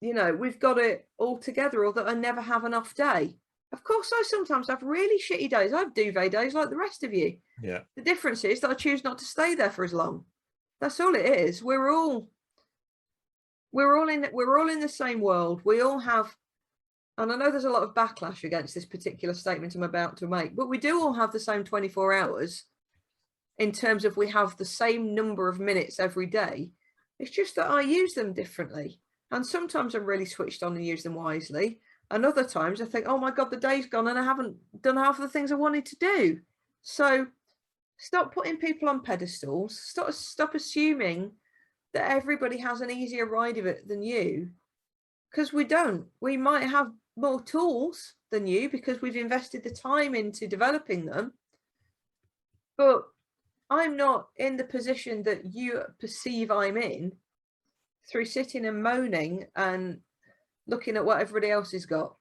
you know, we've got it all together or that I never have an off day. Of course, I sometimes have really shitty days. I have duvet days like the rest of you. Yeah. The difference is that I choose not to stay there for as long. That's all it is. We're all in the same world. We all have, and I know there's a lot of backlash against this particular statement I'm about to make, but we do all have the same 24 hours in terms of we have the same number of minutes every day. It's just that I use them differently. And sometimes I'm really switched on and use them wisely. And other times I think, oh my God, the day's gone and I haven't done half of the things I wanted to do. So stop putting people on pedestals. Stop assuming that everybody has an easier ride of it than you, because we don't. We might have more tools than you because we've invested the time into developing them. But I'm not in the position that you perceive I'm in through sitting and moaning and looking at what everybody else has got.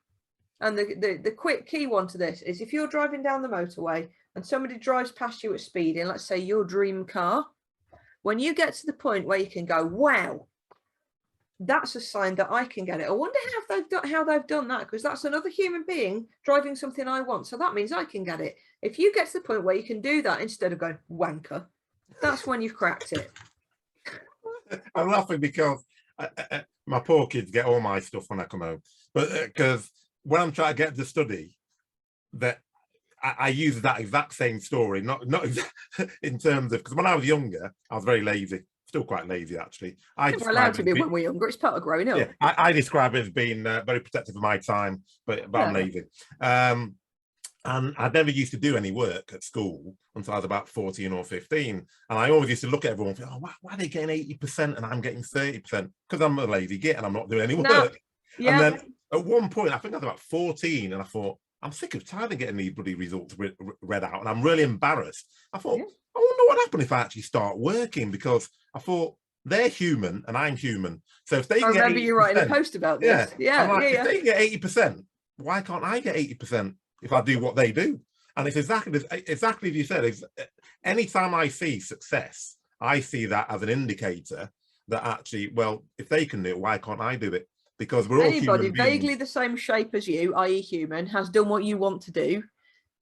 And the quick key one to this is if you're driving down the motorway and somebody drives past you at speed in, let's say, your dream car, when you get to the point where you can go, wow, that's a sign that I can get it. I wonder how they've done that, because that's another human being driving something I want. So that means I can get it. If you get to the point where you can do that instead of going, wanker, that's when you've cracked it. I'm laughing because my poor kids get all my stuff when I come home. But because when I'm trying to get to study, that I use that exact same story, not in terms of, because when I was younger, I was very lazy, still quite lazy actually. We're allowed to be when we're younger. It's part of growing up. Yeah, I describe it as being very protective of my time, but I'm lazy. And I never used to do any work at school until I was about 14 or 15. And I always used to look at everyone and think, oh, why are they getting 80% and I'm getting 30%? Because I'm a lazy git and I'm not doing any work. Yeah. And then at one point, I think I was about 14, and I thought, I'm sick of tired of getting these bloody results read out, and I'm really embarrassed. I thought, I wonder what happened if I actually start working, because I thought they're human and I'm human. So if they remember you writing a post about this. If they get 80%, why can't I get 80% if I do what they do? And it's exactly as you said. Anytime I see success, I see that as an indicator that actually, well, if they can do it, why can't I do it? Because we're all anybody vaguely the same shape as you, i.e. human, has done what you want to do.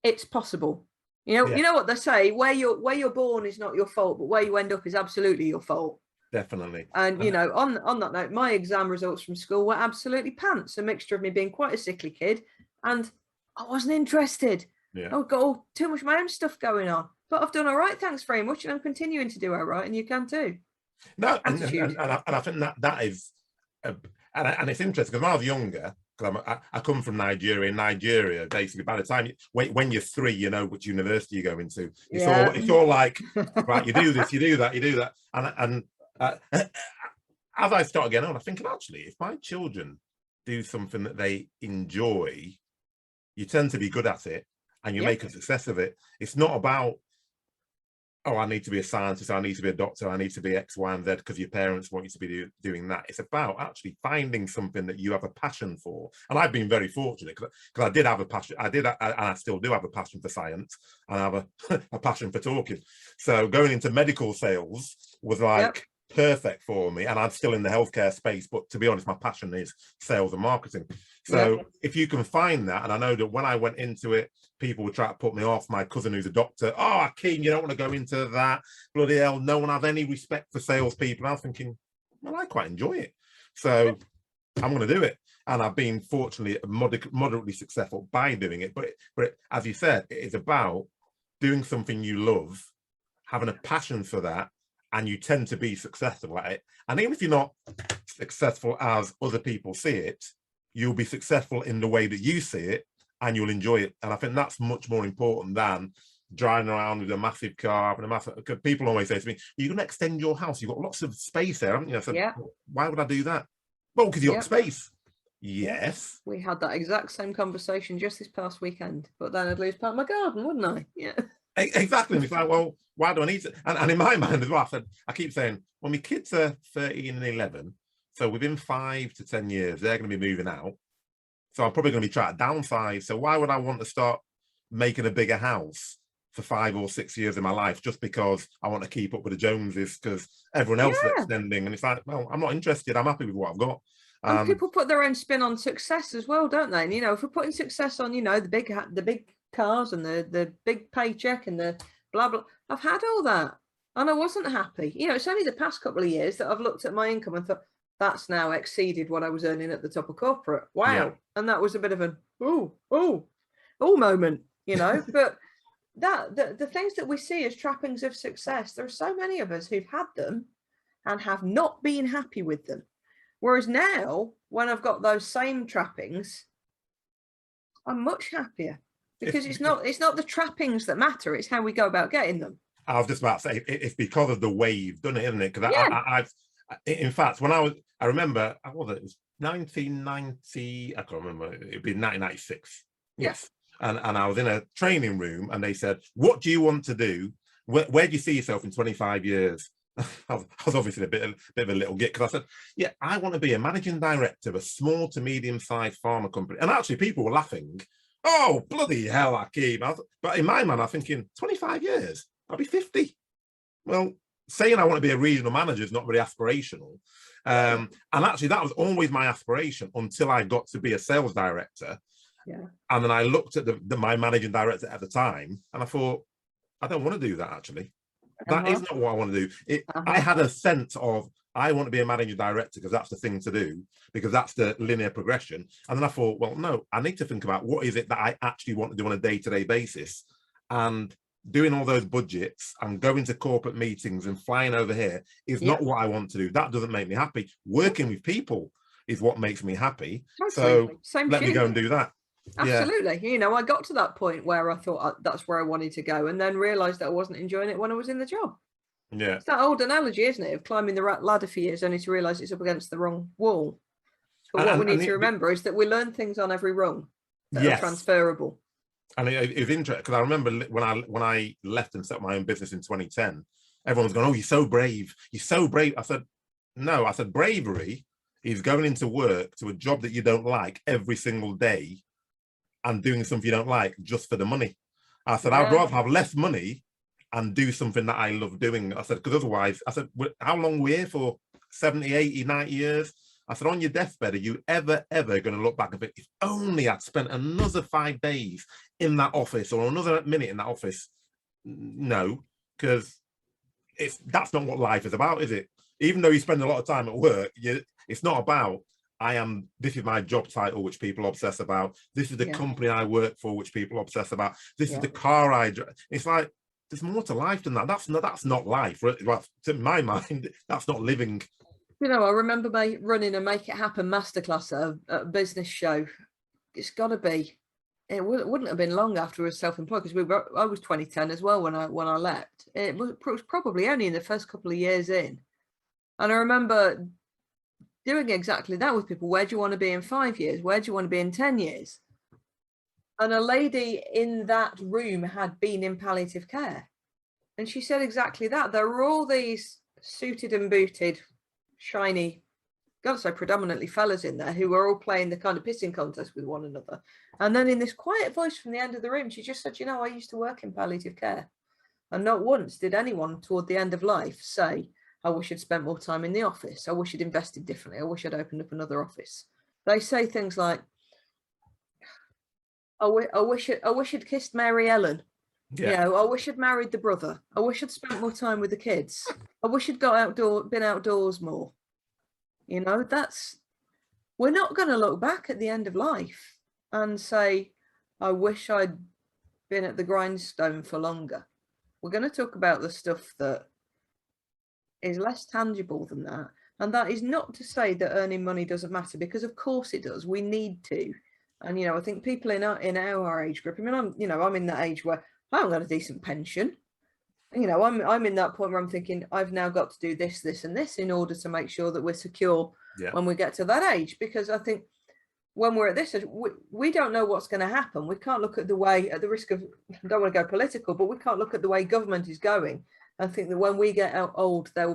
It's possible. You know what they say, where you're born is not your fault, but where you end up is absolutely your fault. Definitely. And you know, on that note, my exam results from school were absolutely pants. A mixture of me being quite a sickly kid and I wasn't interested. I've got too much of my own stuff going on. But I've done all right, thanks very much, and I'm continuing to do all right, and you can too. No, and I think that is, and it's interesting because when I was younger, because I come from Nigeria. In Nigeria, basically, by the time when you're 3, you know which university you go into. It's all like, right, you do this, you do that, you do that, and as I start getting on, I'm thinking, actually, if my children do something that they enjoy, you tend to be good at it and you make a success of it. It's not about, oh, I need to be a scientist, I need to be a doctor, I need to be X, Y, and Z because your parents want you to be doing that. It's about actually finding something that you have a passion for. And I've been very fortunate because I did have a passion. And I still do have a passion for science, and I have a passion for talking. So going into medical sales was like perfect for me. And I'm still in the healthcare space, but to be honest, my passion is sales and marketing. So if you can find that, and I know that when I went into it, people would try to put me off. My cousin who's a doctor, oh, Hakeem, you don't want to go into that. Bloody hell, no one has any respect for salespeople. I was thinking, well, I quite enjoy it. So I'm going to do it. And I've been fortunately moderately successful by doing it. But as you said, it is about doing something you love, having a passion for that, and you tend to be successful at it. And even if you're not successful as other people see it, you'll be successful in the way that you see it, and you'll enjoy it. And I think that's much more important than driving around with a massive car, having a massive, because people always say to me, you're going to extend your house. You've got lots of space there, haven't you? I said, why would I do that? Well, because you've got space. Yes. We had that exact same conversation just this past weekend, but then I'd lose part of my garden, wouldn't I? Yeah. Exactly. And it's like, well, why do I need to? And in my mind as well, I keep saying, well, my kids are 13 and 11. So within 5 to 10 years, they're going to be moving out. So I'm probably going to be trying to downsize. So why would I want to start making a bigger house for 5 or 6 years of my life just because I want to keep up with the Joneses because everyone else is extending? And it's like, well, I'm not interested. I'm happy with what I've got. And people put their own spin on success as well, don't they? And, you know, if we're putting success on, you know, the big cars and the big paycheck and the blah, blah, I've had all that and I wasn't happy. You know, it's only the past couple of years that I've looked at my income and thought, that's now exceeded what I was earning at the top of corporate. Wow. Yeah. And that was a bit of an, oh moment, you know, but the things that we see as trappings of success, there are so many of us who've had them and have not been happy with them. Whereas now, when I've got those same trappings, I'm much happier because it's not the trappings that matter. It's how we go about getting them. I was just about to say, it's because of the way you've done it, isn't it? Because I've, in fact, when I remember, it was 1990, I can't remember, it'd be 1996. Yes. And I was in a training room and they said, what do you want to do? Where do you see yourself in 25 years? I was obviously a bit of a little git because I said, yeah, I want to be a managing director of a small to medium-sized pharma company. And actually people were laughing. Oh, bloody hell, Hakeem. But in my mind, I'm thinking 25 years, I'll be 50. Well, saying I want to be a regional manager is not very aspirational. And actually that was always my aspiration until I got to be a sales director. Yeah. And then I looked at my managing director at the time and I thought, I don't want to do that actually. That is not what I want to do. I had a sense of, I want to be a managing director because that's the thing to do, because that's the linear progression. And then I thought, well, no, I need to think about what is it that I actually want to do on a day-to-day basis. And doing all those budgets and going to corporate meetings and flying over here is not what I want to do. That doesn't make me happy. Working with people is what makes me happy. Absolutely. So let me go and do that. Absolutely. Yeah. You know, I got to that point where I thought that's where I wanted to go and then realized that I wasn't enjoying it when I was in the job. Yeah. It's that old analogy, isn't it, of climbing the ladder for years only to realize it's up against the wrong wall. But what we need to remember is that we learn things on every rung that are transferable. And it was interesting because I remember when I left and set my own business in 2010, everyone was going, oh, you're so brave. You're so brave. I said, no, I said, bravery is going into work to a job that you don't like every single day and doing something you don't like just for the money. I said, I'd rather have less money and do something that I love doing. I said, because otherwise, I said, how long are we here for? 70, 80, 90 years? I said, on your deathbed, are you ever going to look back and think, if only I'd spent another 5 days in that office or another minute in that office? No, because that's not what life is about, is it? Even though you spend a lot of time at work, it's not about, this is my job title, which people obsess about. This is the company I work for, which people obsess about. This is the car I drive. It's like, there's more to life than that. That's not life. Well, to my mind, that's not living. You know, I remember running a Make It Happen masterclass at a business show. It's got to be. It wouldn't have been long after I was self-employed because I was 2010 as well when I left. It was probably only in the first couple of years in, and I remember doing exactly that with people. Where do you want to be in 5 years? Where do you want to be in 10 years? And a lady in that room had been in palliative care. And she said exactly that. There were all these suited and booted, shiny, gotta say predominantly fellas in there who were all playing the kind of pissing contest with one another. And then in this quiet voice from the end of the room, she just said, you know, I used to work in palliative care. And not once did anyone toward the end of life say, I wish I'd spent more time in the office. I wish I'd invested differently. I wish I'd opened up another office. They say things like, I wish I'd kissed Mary Ellen. Yeah. You know, I wish I'd married the brother. I wish I'd spent more time with the kids. I wish I'd been outdoors more. You know, we're not going to look back at the end of life and say, I wish I'd been at the grindstone for longer. We're going to talk about the stuff that is less tangible than that. And that is not to say that earning money doesn't matter, because of course it does. We need to. And, you know, I think people in our age group, I mean, I'm in that age where I haven't got a decent pension. You know, I'm in that point where I'm thinking I've now got to do this, this, and this in order to make sure that we're secure when we get to that age. Because I think when we're at this, we don't know what's going to happen. We can't look at the way, at the risk of, I don't want to go political, but we can't look at the way government is going and think that when we get old, there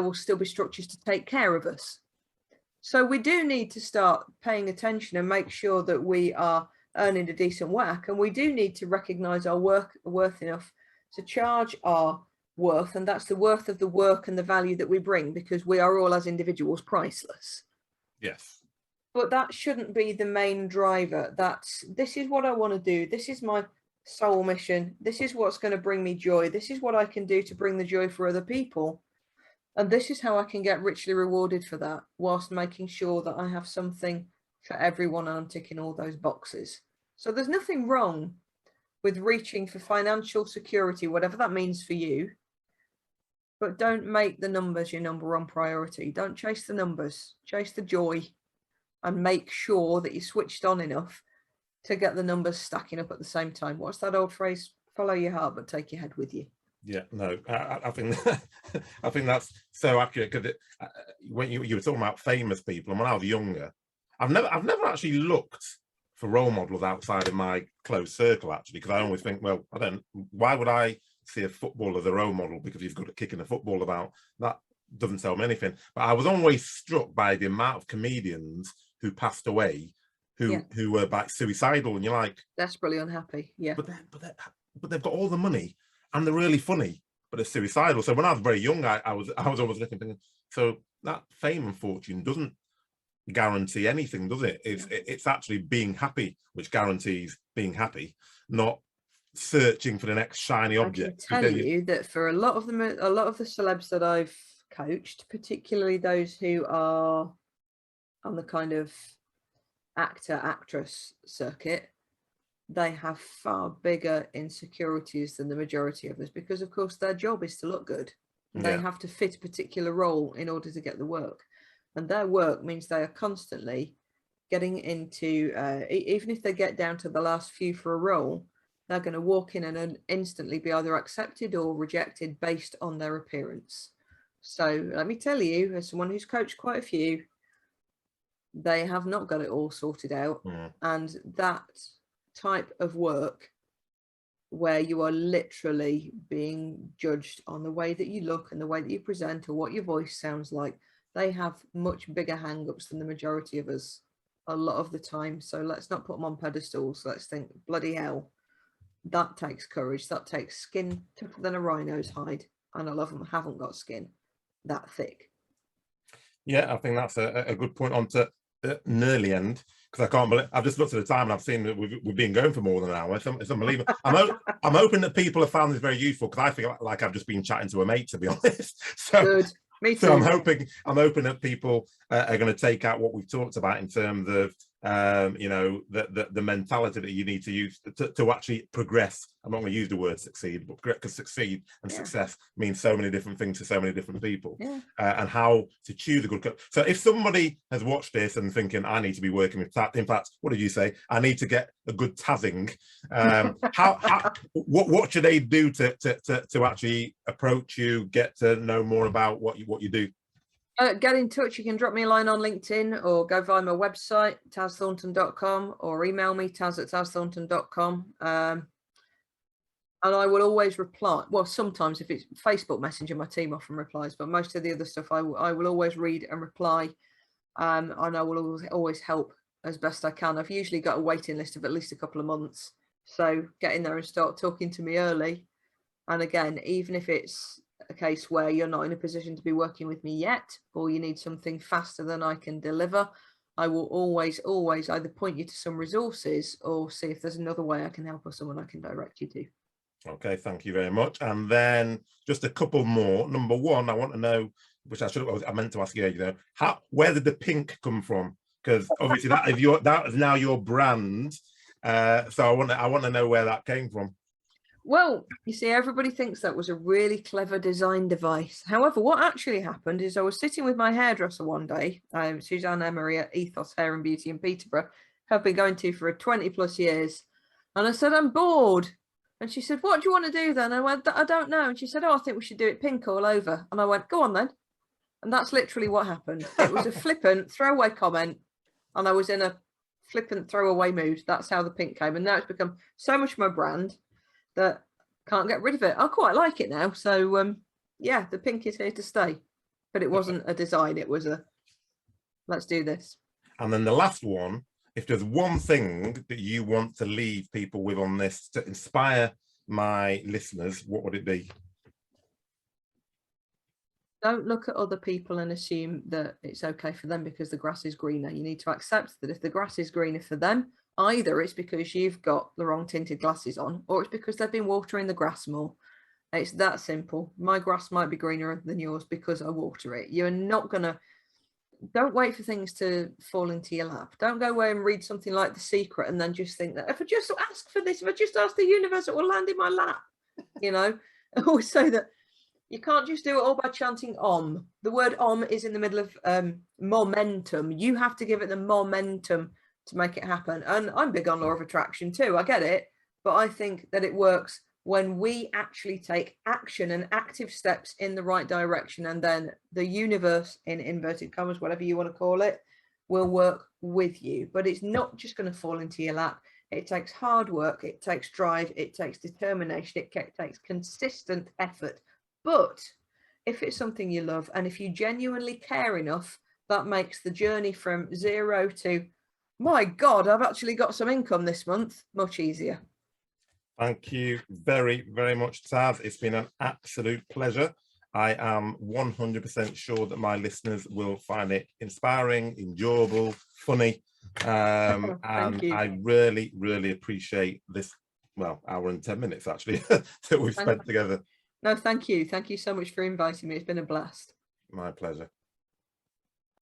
will still be structures to take care of us. So we do need to start paying attention and make sure that we are earning a decent whack, and we do need to recognise our worth enough to charge our worth, and that's the worth of the work and the value that we bring, because we are all as individuals priceless. Yes. But that shouldn't be the main driver. This is what I want to do. This is my soul mission. This is what's going to bring me joy. This is what I can do to bring the joy for other people. And this is how I can get richly rewarded for that, whilst making sure that I have something for everyone and I'm ticking all those boxes. So there's nothing wrong with reaching for financial security, whatever that means for you. But don't make the numbers your number one priority. Don't chase the numbers, chase the joy, and make sure that you're switched on enough to get the numbers stacking up at the same time. What's that old phrase? Follow your heart, but take your head with you. Yeah, no, I think I think that's so accurate, because when you were talking about famous people, and when I was younger, I've never actually looked for role models outside of my close circle, actually, because I always think, well, why would I see a footballer as a role model because he's good at kicking a football about? That doesn't tell me anything. But I was always struck by the amount of comedians who passed away who were like suicidal, and you're like, desperately unhappy. Yeah, but they've got all the money and they're really funny, but they're suicidal. So when I was very young, I was always thinking, so that fame and fortune doesn't guarantee anything, does it? It's actually being happy which guarantees being happy, not searching for the next shiny object. I can tell you that for a lot of the celebs that I've coached, particularly those who are on the kind of actor-actress circuit, they have far bigger insecurities than the majority of us, because of course their job is to look good. They have to fit a particular role in order to get the work, and their work means they are constantly getting into even if they get down to the last few for a role, they're going to walk in and instantly be either accepted or rejected based on their appearance. So let me tell you, as someone who's coached quite a few, they have not got it all sorted out. And that type of work where you are literally being judged on the way that you look and the way that you present or what your voice sounds like, they have much bigger hang-ups than the majority of us a lot of the time. So let's not put them on pedestals. Let's think, bloody hell, that takes courage. That takes skin tougher than a rhino's hide, and a lot of them haven't got skin that thick. Yeah, I think that's a good point on to nearly end, because I can't believe I've just looked at the time and I've seen that we've been going for more than an hour. It's unbelievable. I'm hoping that people have found this very useful, because I feel like I've just been chatting to a mate, to be honest. So good. Me too. So I'm hoping that people are going to take out what we've talked about in terms of the mentality that you need to use to actually progress. I'm not going to use the word succeed, but because succeed and success means so many different things to so many different people, and how to choose a good coach. So if somebody has watched this and thinking, I need to be working with Taz, in fact, what did you say? I need to get a good Tazzing. What should they do to actually approach you, get to know more about what you do? Get in touch. You can drop me a line on LinkedIn or go via my website, tazthornton.com, or email me, taz@tazthornton.com. And I will always reply. Well, sometimes if it's Facebook Messenger, my team often replies, but most of the other stuff I will always read and reply. And I will always help as best I can. I've usually got a waiting list of at least a couple of months. So get in there and start talking to me early. And again, even if it's a case where you're not in a position to be working with me yet, or you need something faster than I can deliver, I will always either point you to some resources or see if there's another way I can help or someone I can direct you to. Okay, thank you very much. And then just a couple more. Number one, I want to know, which I meant to ask you, where did the pink come from? Because obviously that is now your brand. So I want to know where that came from. Well, you see, everybody thinks that was a really clever design device. However, what actually happened is I was sitting with my hairdresser one day, Suzanne Emery at Ethos Hair and Beauty in Peterborough, have been going to for 20 plus years. And I said, I'm bored. And she said, what do you want to do then? And I went, I don't know. And she said, I think we should do it pink all over. And I went, go on then. And that's literally what happened. It was a flippant throwaway comment. and I was in a flippant throwaway mood. That's how the pink came, and now it's become so much my brand that can't get rid of it. I quite like it now. So yeah, the pink is here to stay. But it wasn't a design, it was a let's do this. And then the last one, if there's one thing that you want to leave people with on this to inspire my listeners, what would it be? Don't look at other people and assume that it's okay for them because the grass is greener. You need to accept that if the grass is greener for them, either it's because you've got the wrong tinted glasses on, or it's because they've been watering the grass more. It's that simple. My grass might be greener than yours because I water it. You're not gonna, don't wait for things to fall into your lap. Don't go away and read something like The Secret and then just think that if I just ask for this, if I just ask the universe, it will land in my lap. You know, I always say that you can't just do it all by chanting Om. The word Om is in the middle of momentum. You have to give it the momentum to make it happen. And I'm big on law of attraction too. I get it. But I think that it works when we actually take action and active steps in the right direction, and then the universe, in inverted commas, whatever you want to call it, will work with you. But it's not just going to fall into your lap. It takes hard work, it takes drive, it takes determination, it takes consistent effort. But if it's something you love, and if you genuinely care enough, that makes the journey from 0 to, my God, I've actually got some income this month, much easier. Thank you very, very much, Taz. It's been an absolute pleasure. I am 100% sure that my listeners will find it inspiring, enjoyable, funny. And I really, really appreciate this, well, hour and 10 minutes actually that we've spent together. No, thank you. Thank you so much for inviting me. It's been a blast. My pleasure.